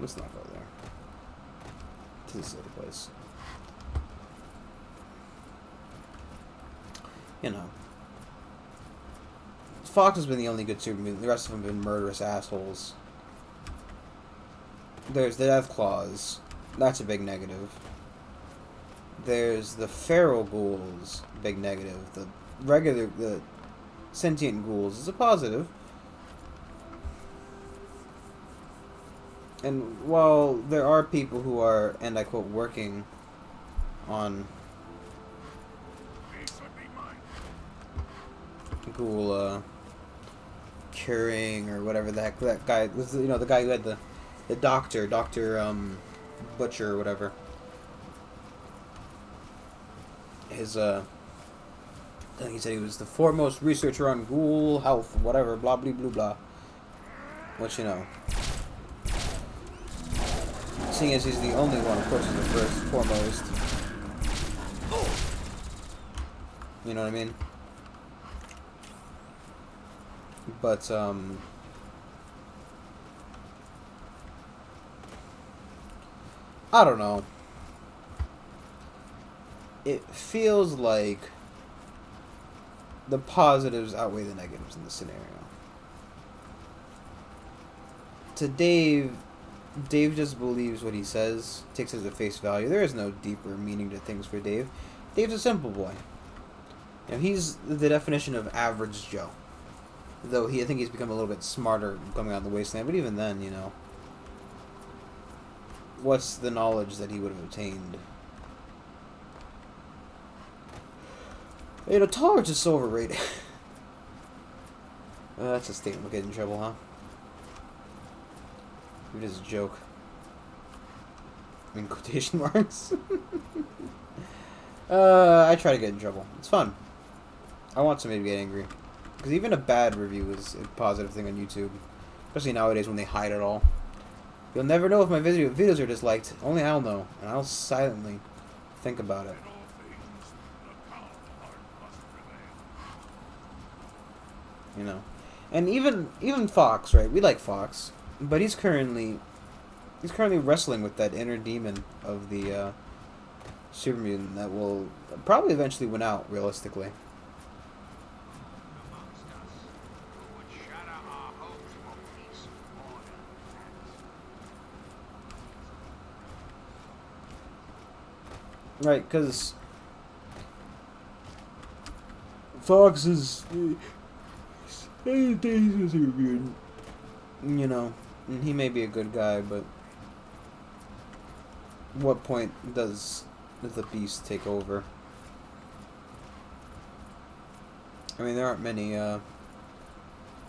Speaker 1: Let's not go there. To this other place. You know. Fox has been the only good super mutant. The rest of them have been murderous assholes. There's the Deathclaws. That's a big negative. There's the feral ghouls. Big negative. The sentient ghouls is a positive. And while there are people who are, and I quote, working on ghoul curing or whatever the heck that guy was, you know, the guy who had the Dr. Butcher or whatever. His I think he said he was the foremost researcher on ghoul health, whatever, blah blah blah blah. Which, you know, seeing as he's the only one, of course he's the first, foremost. You know what I mean? But I don't know. It feels like the positives outweigh the negatives in this scenario. To Dave just believes what he says, takes it as a face value. There is no deeper meaning to things for Dave. Dave's a simple boy. You know, he's the definition of average Joe. Though I think he's become a little bit smarter coming out of the wasteland, but even then, you know, what's the knowledge that he would have obtained? You know, tolerance is so overrated. That's a statement. We'll get in trouble, huh? It is a joke. In quotation marks. I try to get in trouble. It's fun. I want somebody to get angry. Because even a bad review is a positive thing on YouTube. Especially nowadays when they hide it all. You'll never know if my videos are disliked. Only I'll know. And I'll silently think about it. You know. And even Fox, right? We like Fox. But he's currently wrestling with that inner demon of the super mutant that will probably eventually win out, realistically.
Speaker 4: Amongst us who would shatter
Speaker 1: Right, because Fox is, he's a mutant, you know, and he may be a good guy, but what point does the Beast take over? I mean, there aren't many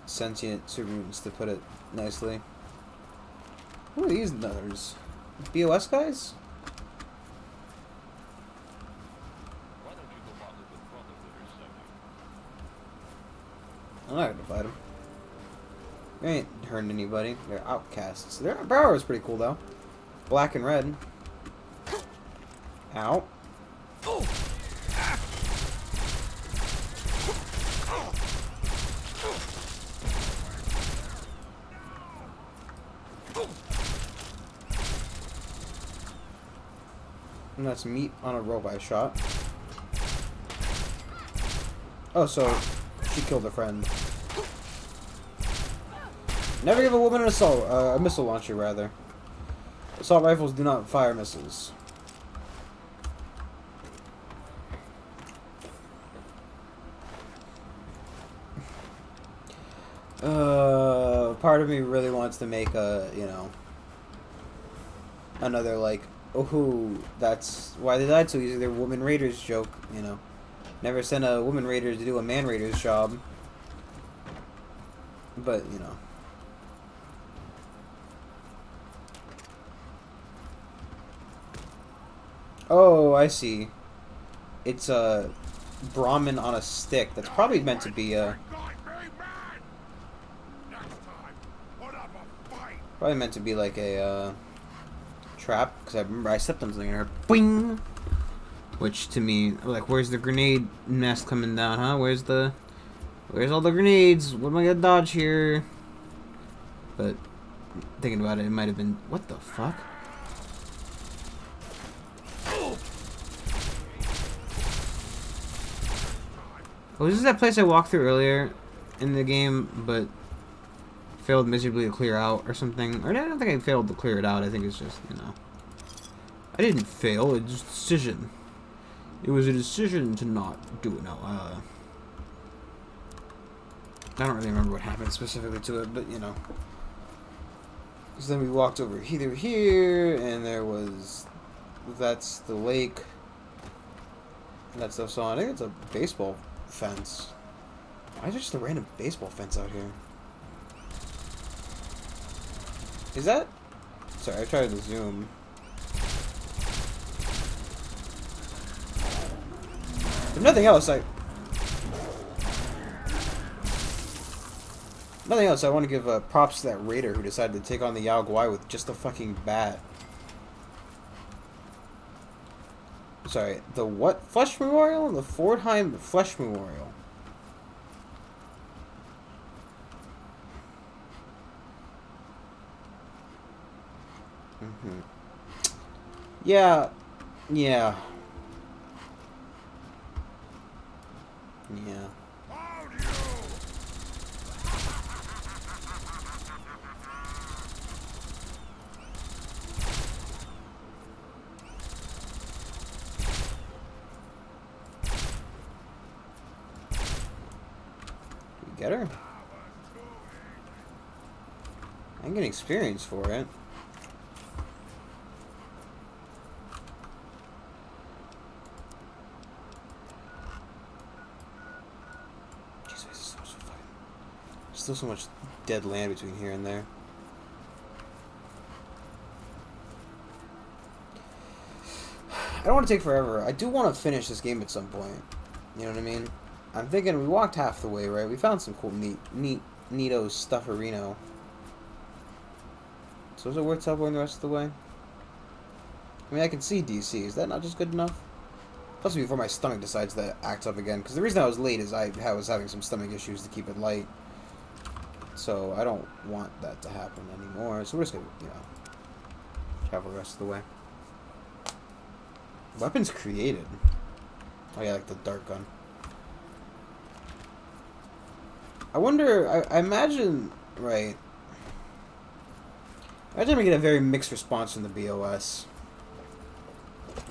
Speaker 1: sentient super mutants, to put it nicely. Who are these nutters? BOS guys?
Speaker 3: Why don't you go bother the brother with her, Sonny?
Speaker 1: I'm not gonna fight them. They ain't hurting anybody. They're outcasts. Their power is pretty cool though. Black and red. Ow. And that's meat on a rope I shot. Oh, so she killed a friend. Never give a woman an assault, a missile launcher, rather. Assault rifles do not fire missiles. Part of me really wants to make a, you know, another, like, oh, that's why they died so easy. They're woman raiders joke, you know. Never send a woman raider to do a man raider's job. But, you know. Oh, I see. It's a Brahmin on a stick. That's probably meant to be a... Probably meant to be like a trap, because I remember I stepped on something and I heard boing, which to me, like, where's the grenade nest coming down, huh? Where's all the grenades? What am I gonna dodge here? But thinking about it, it might have been, what the fuck? Oh, this is that place I walked through earlier in the game, but failed miserably to clear out or something. Or I don't think I failed to clear it out. I think it's just, you know. I didn't fail. It's just a decision. It was a decision to not do it. No, I don't really remember what happened specifically to it, but, you know. Because then we walked over here, and there was... That's the lake. And that stuff's on. I think it's a baseball fence. Why is there just a random baseball fence out here? Is that... Sorry, I tried to zoom. If nothing else, I want to give props to that raider who decided to take on the Yao Guai with just a fucking bat. Sorry, the what? Flesh Memorial? The Fordheim Flesh Memorial. Yeah. Yeah. Yeah. Did we get her? I can get experience for it. Still so much dead land between here and there. I don't want to take forever. I do want to finish this game at some point. You know what I mean? I'm thinking we walked half the way, right? We found some cool, neato stufferino. So is it worth teleporting the rest of the way? I mean, I can see DC. Is that not just good enough? Plus, before my stomach decides to act up again. Because the reason I was late is I was having some stomach issues to keep it light. So I don't want that to happen anymore. So we're just gonna, you know, travel the rest of the way. Weapons created. Oh yeah, like the dart gun. I wonder, I imagine, right. I imagine we get a very mixed response from the BOS.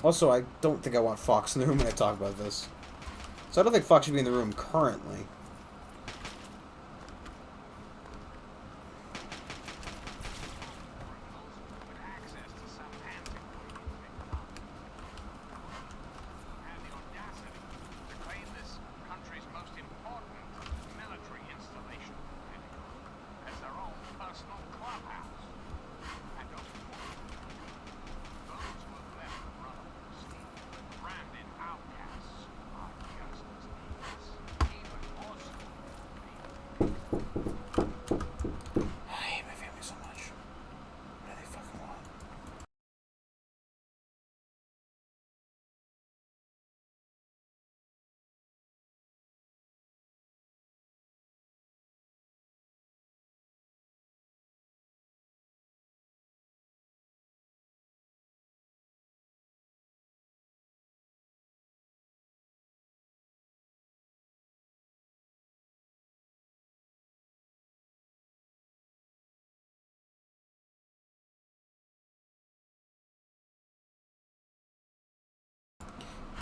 Speaker 1: Also, I don't think I want Fox in the room when I talk about this. So I don't think Fox should be in the room currently. I hate my family so much. What do they fucking want?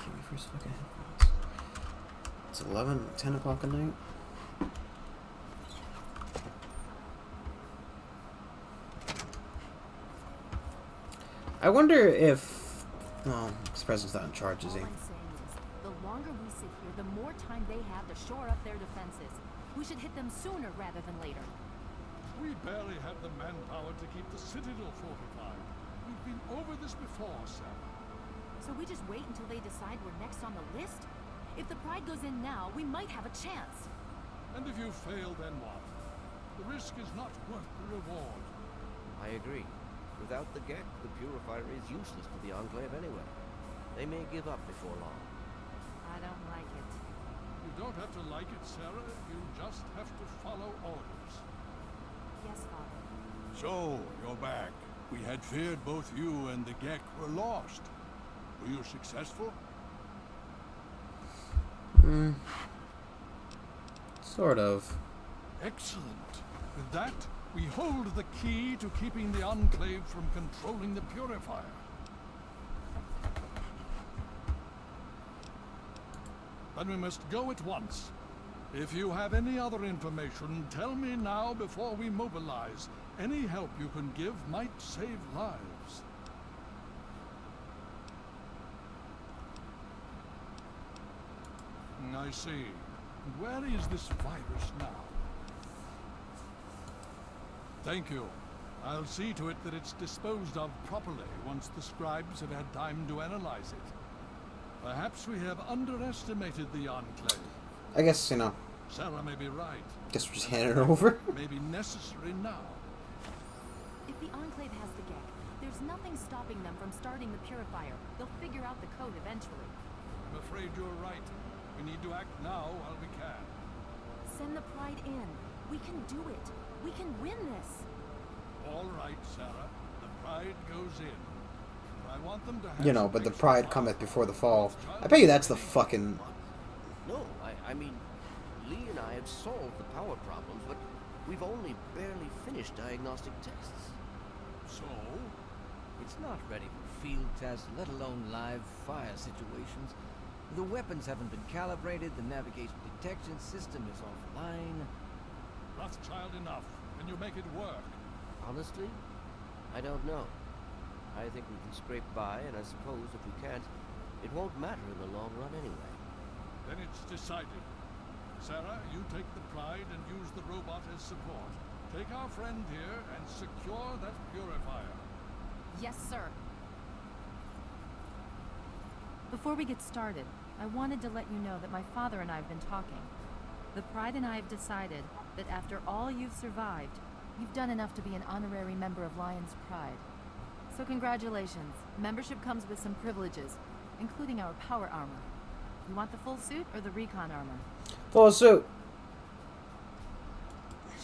Speaker 1: Give me first fucking headphones. It's 10 o'clock at night. I wonder if... Oh, this president's not in charge, is he?
Speaker 9: All I'm saying is, the longer we sit here, the more time they have to shore up their defenses. We should hit them sooner rather than later.
Speaker 7: We barely have the manpower to keep the citadel fortified. We've been over this before, Sarah.
Speaker 9: So we just wait until they decide we're next on the list? If the Pride goes in now, we might have a chance.
Speaker 7: And if you fail, then what? The risk is not worth the reward.
Speaker 10: I agree. Without the Gek, the Purifier is useless to the Enclave anyway. They may give up before long.
Speaker 9: I don't like it.
Speaker 7: You don't have to like it, Sarah. You just have to follow orders.
Speaker 9: Yes, Father.
Speaker 7: So, you're back. We had feared both you and the Gek were lost. Were you successful?
Speaker 1: Sort of.
Speaker 7: Excellent. With that, we hold the key to keeping the Enclave from controlling the Purifier. Then we must go at once. If you have any other information, tell me now before we mobilize. Any help you can give might save lives. I see. And where is this virus now? Thank you. I'll see to it that it's disposed of properly once the scribes have had time to analyze it. Perhaps we have underestimated the Enclave.
Speaker 1: I guess, you know.
Speaker 7: Sarah may be right.
Speaker 1: Guess we're just handing it over.
Speaker 7: May be necessary now.
Speaker 9: If the Enclave has the Gek, there's nothing stopping them from starting the Purifier. They'll figure out the code eventually.
Speaker 7: I'm afraid you're right. We need to act now while we can.
Speaker 9: Send the Pride in. We can do it. We can win this.
Speaker 7: All right, Sarah. The Pride goes in. But I want them to have
Speaker 1: You know, but the Pride cometh before the fall. I bet you that's the fucking...
Speaker 10: No, I mean, Lee and I have solved the power problems, but we've only barely finished diagnostic tests.
Speaker 7: So?
Speaker 11: It's not ready for field tests, let alone live fire situations. The weapons haven't been calibrated, the navigation detection system is offline.
Speaker 7: Rothschild enough. Can you make it work?
Speaker 10: Honestly, I don't know. I think we can scrape by, and I suppose if we can't, it won't matter in the long run anyway.
Speaker 7: Then it's decided. Sarah, you take the Pride and use the robot as support. Take our friend here and secure that Purifier.
Speaker 9: Yes, sir. Before we get started, I wanted to let you know that my father and I have been talking. The Pride and I have decided that after all you've survived, you've done enough to be an honorary member of Lion's Pride. So congratulations. Membership comes with some privileges, including our power armor. You want the full suit or the recon armor?
Speaker 1: Full suit.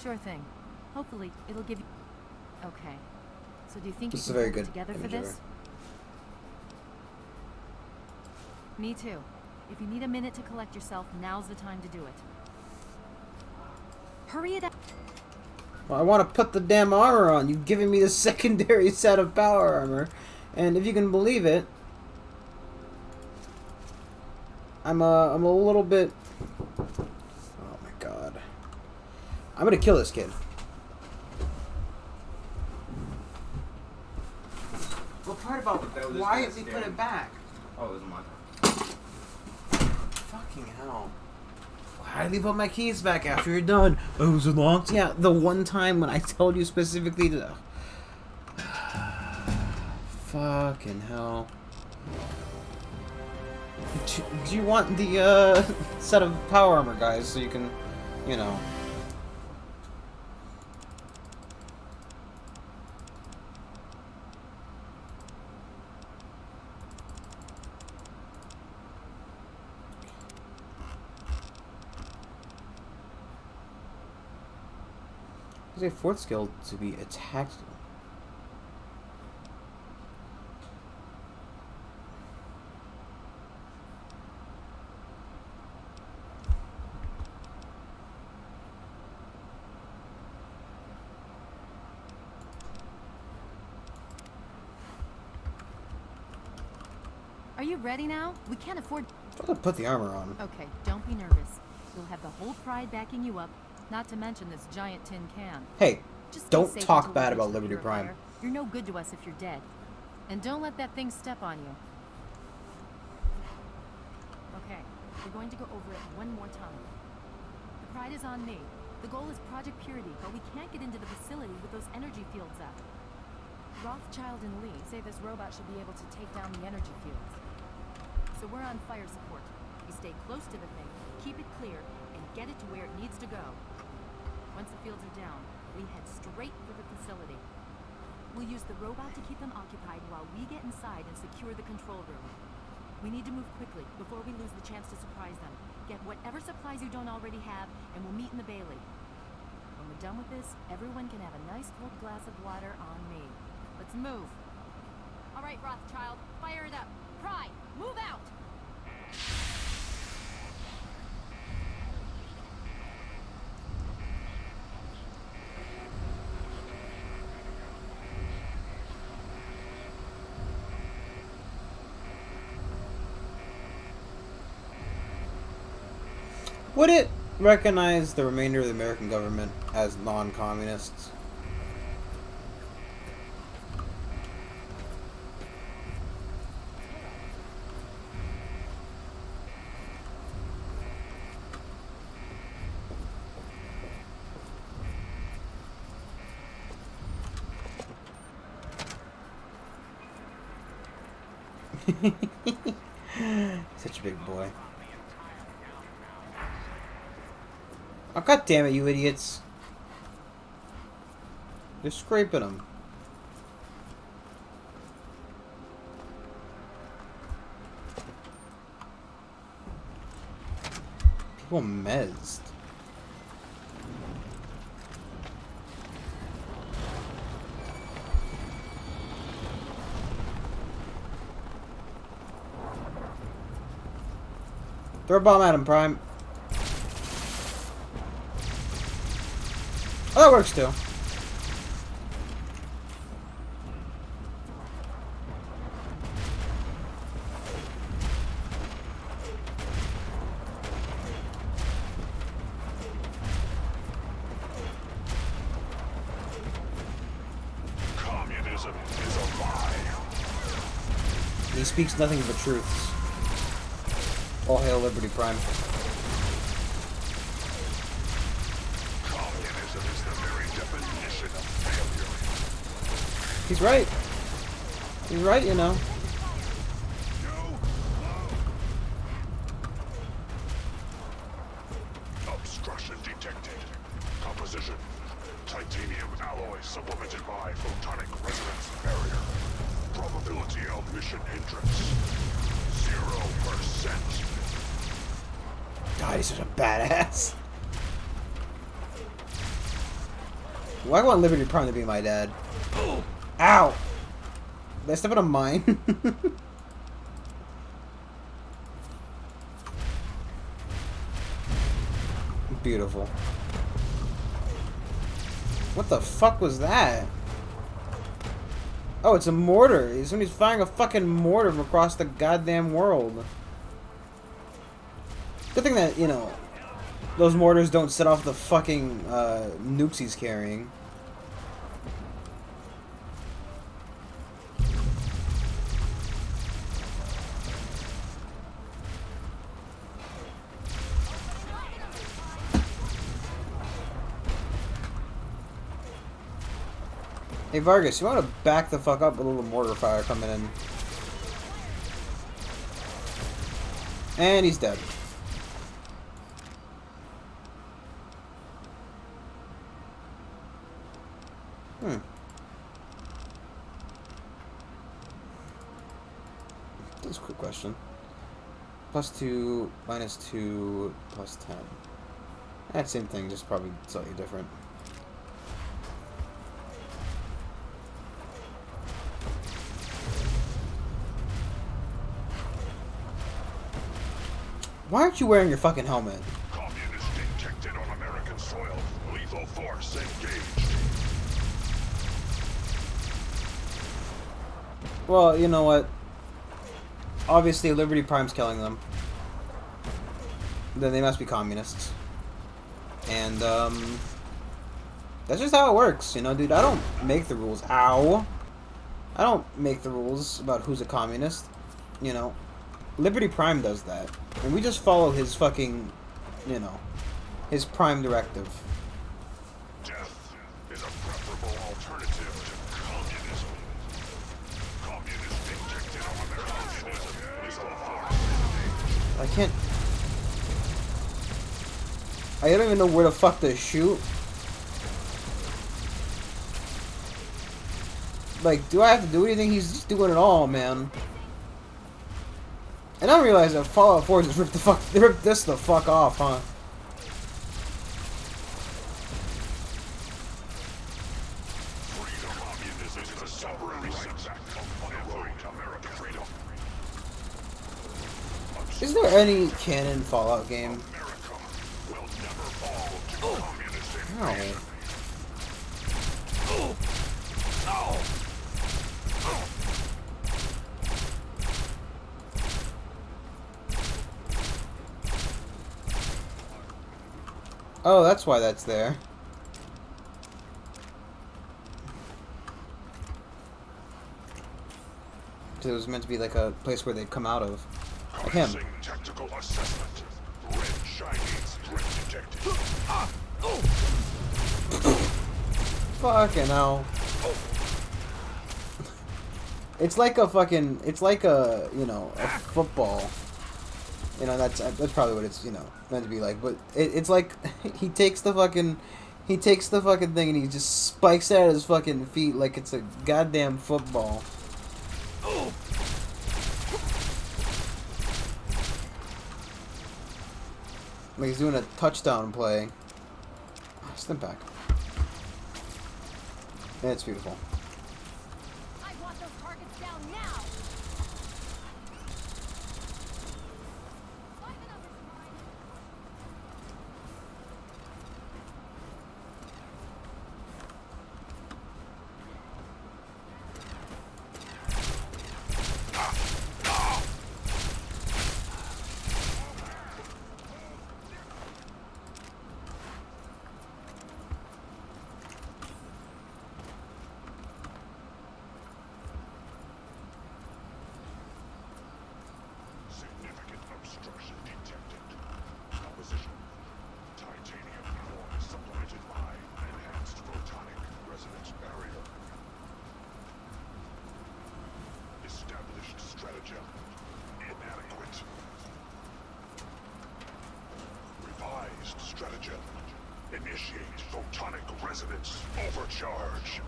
Speaker 9: Sure thing. Hopefully, it'll give you... Okay. So do you think
Speaker 1: This
Speaker 9: you
Speaker 1: is a
Speaker 9: can
Speaker 1: very
Speaker 9: work
Speaker 1: good
Speaker 9: together for
Speaker 1: image of
Speaker 9: this? Me too. If you need a minute to collect yourself, now's the time to do it. Hurry it up.
Speaker 1: Well, I want to put the damn armor on. You've given me the secondary set of power armor. And if you can believe it, I'm a little bit. Oh my god! I'm gonna kill this kid. What part about why did he put it back?
Speaker 12: Oh, it was my
Speaker 1: Fucking hell! Why did he put my keys back after you're done? Oh, it was long. Yeah, the one time when I told you specifically to. Fucking hell. Do you want the set of power armor, guys, so you can, you know. There's a fourth skill to be attacked.
Speaker 9: Are you ready now? We can't afford...
Speaker 1: I'm gonna put the armor on.
Speaker 9: Okay, don't be nervous. You'll have the whole Pride backing you up, not to mention this giant tin can.
Speaker 1: Hey,
Speaker 9: Just
Speaker 1: don't
Speaker 9: stay safe
Speaker 1: talk
Speaker 9: until we
Speaker 1: bad
Speaker 9: reach
Speaker 1: about
Speaker 9: the
Speaker 1: Liberty
Speaker 9: purifier.
Speaker 1: Prime.
Speaker 9: You're no good to us if you're dead. And don't let that thing step on you. Okay, we're going to go over it one more time. The Pride is on me. The goal is Project Purity, but we can't get into the facility with those energy fields up. Rothschild and Lee say this robot should be able to take down the energy fields. So we're on fire support. We stay close to the thing, keep it clear, and get it to where it needs to go. Once the fields are down, we head straight for the facility. We'll use the robot to keep them occupied while we get inside and secure the control room. We need to move quickly before we lose the chance to surprise them. Get whatever supplies you don't already have, and we'll meet in the Bailey. When we're done with this, everyone can have a nice cold glass of water on me. Let's move. All right, Rothschild, fire it up. Pride, move out!
Speaker 1: Would it recognize the remainder of the American government as non-communists? Such a big boy. Oh, god damn it, you idiots. They're scraping them. People mezzed. Throw a bomb at him, Prime. Oh, that works too.
Speaker 7: Communism is a lie.
Speaker 1: He speaks nothing but truths. All hail Liberty Prime.
Speaker 7: Communism is the very definition of failure.
Speaker 1: He's right. He's right, you know.
Speaker 7: Obstruction detected. Composition. Titanium alloy supplemented by photonic resonance barrier. Probability of mission hindrance. 0%.
Speaker 1: God, he's such a badass. Well, I want Liberty Prime to be my dad. Ow! Did I step on a mine? Beautiful. What the fuck was that? Oh, it's a mortar. Somebody's firing a fucking mortar from across the goddamn world. Good thing that, you know, those mortars don't set off the fucking nukes he's carrying. Hey Vargas, you want to back the fuck up with a little mortar fire coming in? And he's dead. That's a quick question. +2, -2, +10. That same thing, just probably slightly different. Why aren't you wearing your fucking helmet?
Speaker 7: Communist detected on American soil. Lethal force engaged.
Speaker 1: Well, you know what? Obviously, Liberty Prime's killing them. Then they must be communists. And, that's just how it works, you know, dude. I don't make the rules. Ow! I don't make the rules about who's a communist. You know, Liberty Prime does that. And we just follow his fucking, you know, his prime directive.
Speaker 7: Death is a preferable alternative to communism. Communist detected on American soil. Lethal force.
Speaker 1: I can't... I don't even know where the fuck to shoot. Like, do I have to do anything? He's just doing it all, man. And I realize that Fallout 4 just ripped this the fuck off, huh? Is there any canon Fallout game? No. Oh, that's why that's there. It was meant to be like a place where they'd come out of. Like him.
Speaker 7: Tactical assessment. Red Chinese threat detected.
Speaker 1: Fucking hell. It's like a fucking, it's like a, you know, a football. You know, that's probably what it's, you know, meant to be like. But it's like, he takes the fucking thing and he just spikes it at his fucking feet like it's a goddamn football. Like he's doing a touchdown play. Step back. Yeah, it's beautiful.
Speaker 9: I want those targets down now.
Speaker 7: Significant obstruction detected. Composition. Titanium alloy supplemented by enhanced photonic resonance barrier. Established stratagem. Inadequate. Revised stratagem. Initiate photonic resonance overcharge.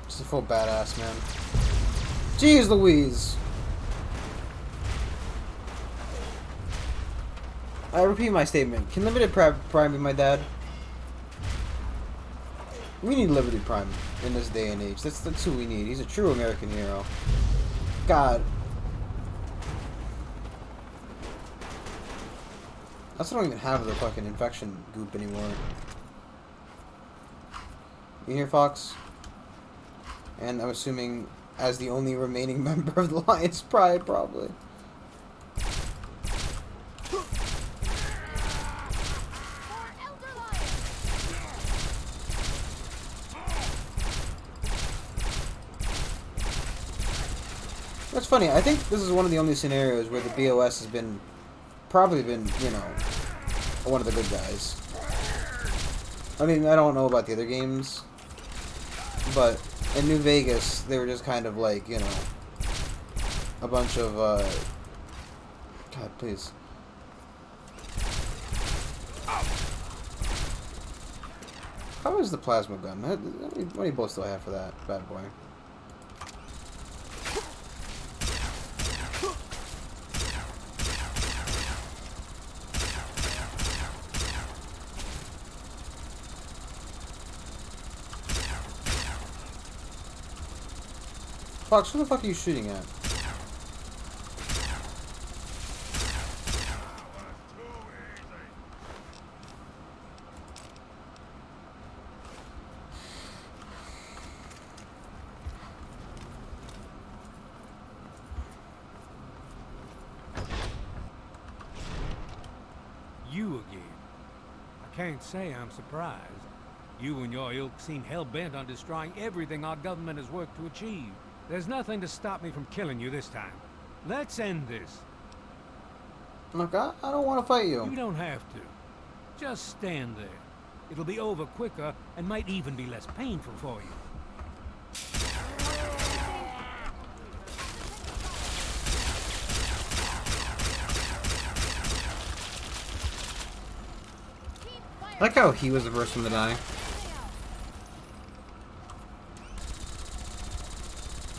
Speaker 1: Just a full badass, man. Jeez Louise! I repeat my statement. Can Limited Prime be my dad? We need Liberty Prime in this day and age. That's who we need. He's a true American hero. God. I also don't even have the fucking infection goop anymore. You hear, Fox? And I'm assuming as the only remaining member of the Lion's Pride, probably. That's funny. I think this is one of the only scenarios where the BOS has probably been, you know, one of the good guys. I mean, I don't know about the other games, but in New Vegas, they were just kind of like, you know, a bunch of, God, please. How is the plasma gun? How many bullets do I have for that bad boy? Fox, who the fuck are you shooting at?
Speaker 2: You again. I can't say I'm surprised. You and your ilk seem hell-bent on destroying everything our government has worked to achieve. There's nothing to stop me from killing you this time. Let's end this.
Speaker 1: Look, I don't want to fight you.
Speaker 2: You don't have to. Just stand there. It'll be over quicker and might even be less painful for you.
Speaker 1: I like how he was the first one to die.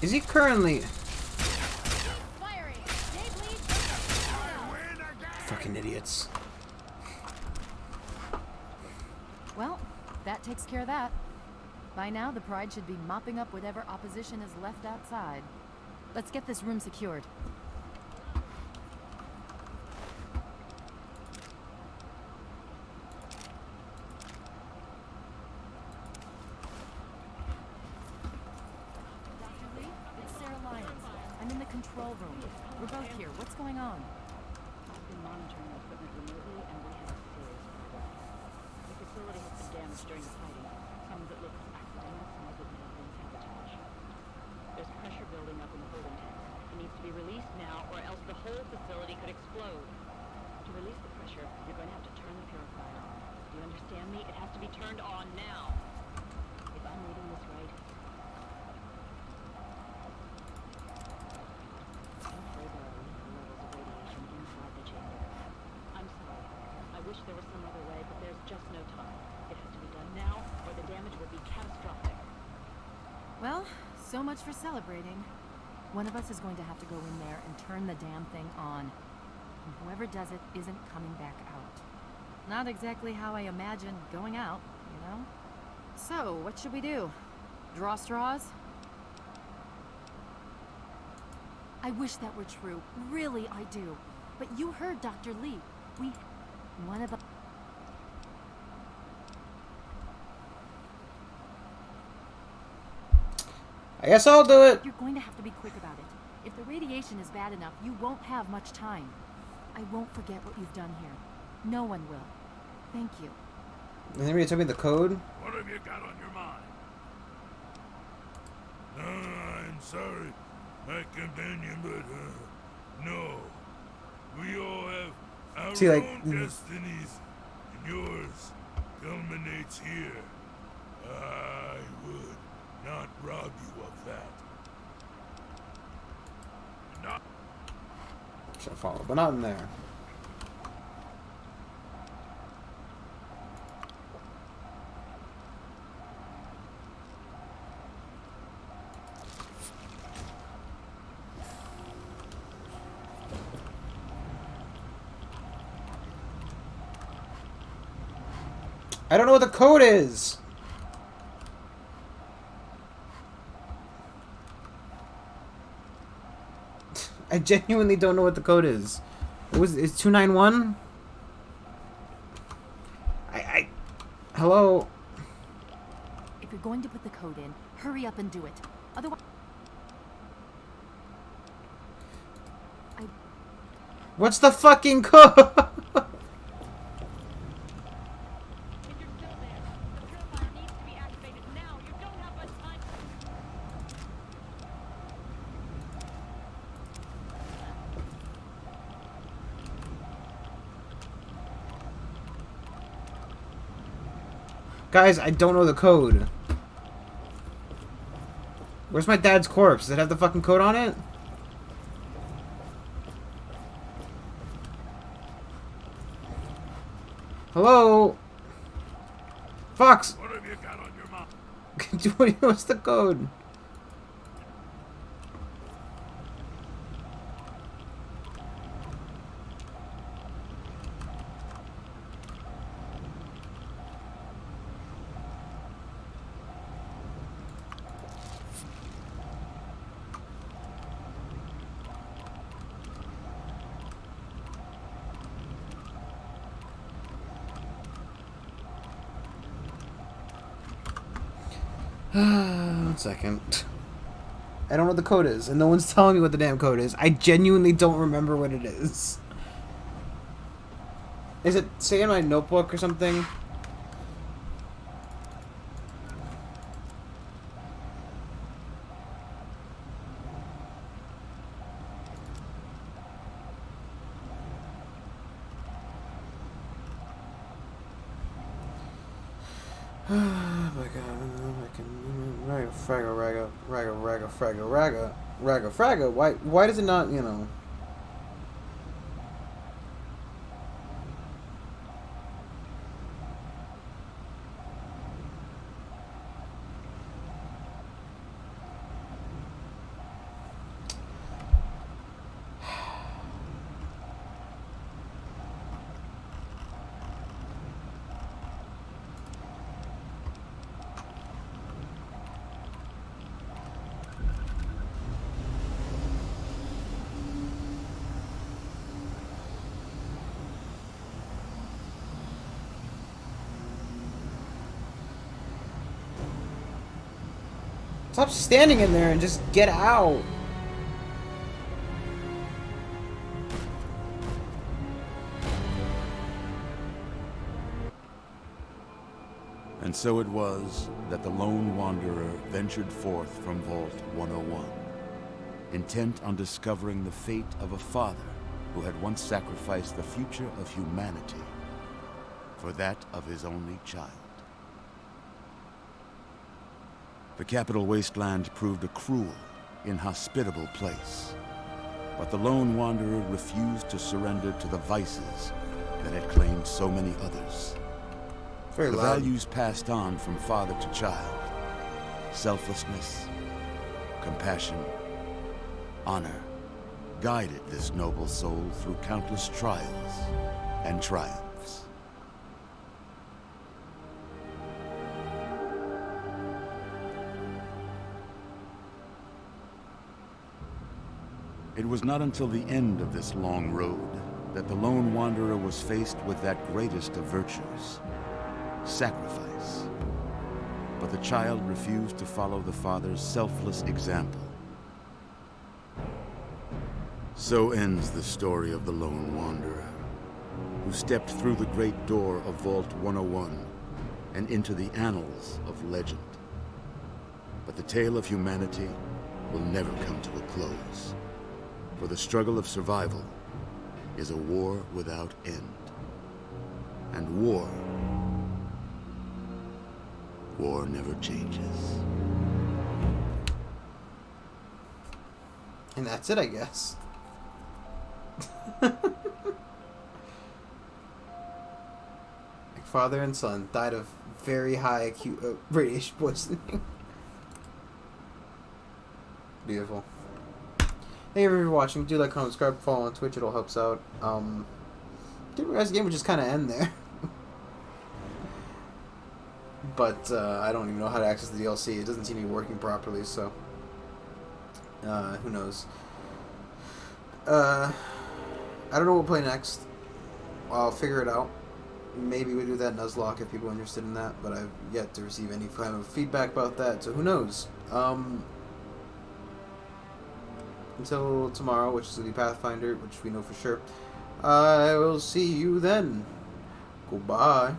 Speaker 1: Is he currently... Fucking idiots.
Speaker 9: Well, that takes care of that. By now, the Pride should be mopping up whatever opposition is left outside. Let's get this room secured. Dr. Lee, it's Sarah Lyons. I'm in the control room. We're both here. What's going on?
Speaker 12: I've been monitoring the equipment remotely, and we have a serious problem. The facility has been damaged during the fighting. Some of it looks accidental, some of it may have been sabotage. There's pressure building up in the holding tanks. It needs to be released now, or else the whole facility could explode. To release the pressure, you're going to have to turn the purifier on. Do you understand me? It has to be turned on now. If I'm reading this right, there are lethal levels of radiation inside the chamber. I'm sorry. I wish there was some other way, but there's just no time. It has to be done now, or the damage will be catastrophic.
Speaker 9: Well, so much for celebrating. One of us is going to have to go in there and turn the damn thing on. And whoever does it isn't coming back out. Not exactly how I imagined going out, you know? So, what should we do? Draw straws? I wish that were true. Really, I do. But you heard Dr. Lee. One of us...
Speaker 1: I guess I'll do it.
Speaker 9: You're going to have to be quick about it. If the radiation is bad enough, you won't have much time. I won't forget what you've done here. No one will. Thank you.
Speaker 1: Anybody tell me the code?
Speaker 7: What have you got on your mind? I'm sorry, my companion, but, no. We all have our own destinies, and yours culminates here. I would not rob you of that. Not.
Speaker 1: Should follow, but not in there. I don't know what the code is. I genuinely don't know what the code is. It's 291? Hello?
Speaker 9: If you're going to put the code in, hurry up and do it. Otherwise...
Speaker 1: What's the fucking code?
Speaker 12: If you're still there, the purifier needs to be activated now. You don't have much time.
Speaker 1: Guys, I don't know the code. Where's my dad's corpse? Does it have the fucking code on it? Hello? Fox!
Speaker 7: What have you got on your mouth?
Speaker 1: What's the code? One second. I don't know what the code is, and no one's telling me what the damn code is. I genuinely don't remember what it is. Is it, say, in my notebook or something? Oh my god, I can raga fraga. Why does it not, you know? Stop standing in there and just get out.
Speaker 13: And so it was that the lone wanderer ventured forth from Vault 101, intent on discovering the fate of a father who had once sacrificed the future of humanity for that of his only child. The Capital Wasteland proved a cruel, inhospitable place, but the lone wanderer refused to surrender to the vices that had claimed so many others.
Speaker 1: Very
Speaker 13: the
Speaker 1: loud.
Speaker 13: values passed on from father to child: selflessness, compassion, honor, guided this noble soul through countless trials and triumphs. It was not until the end of this long road that the lone wanderer was faced with that greatest of virtues: sacrifice. But the child refused to follow the father's selfless example. So ends the story of the lone wanderer, who stepped through the great door of Vault 101 and into the annals of legend. But the tale of humanity will never come to a close. For the struggle of survival is a war without end. And war never changes.
Speaker 1: And that's it, I guess. Like father and son died of very high acute radiation poisoning. Beautiful. Thank you for watching. Do like, comment, subscribe, follow on Twitch. It all helps out. Didn't realize the game would just kind of end there. But I don't even know how to access the DLC. It doesn't seem to be working properly, so who knows. I don't know what we'll play next. I'll figure it out. Maybe we do that Nuzlocke if people are interested in that, but I've yet to receive any kind of feedback about that, so who knows. Until tomorrow, which is going to be Pathfinder, which we know for sure. I will see you then. Goodbye.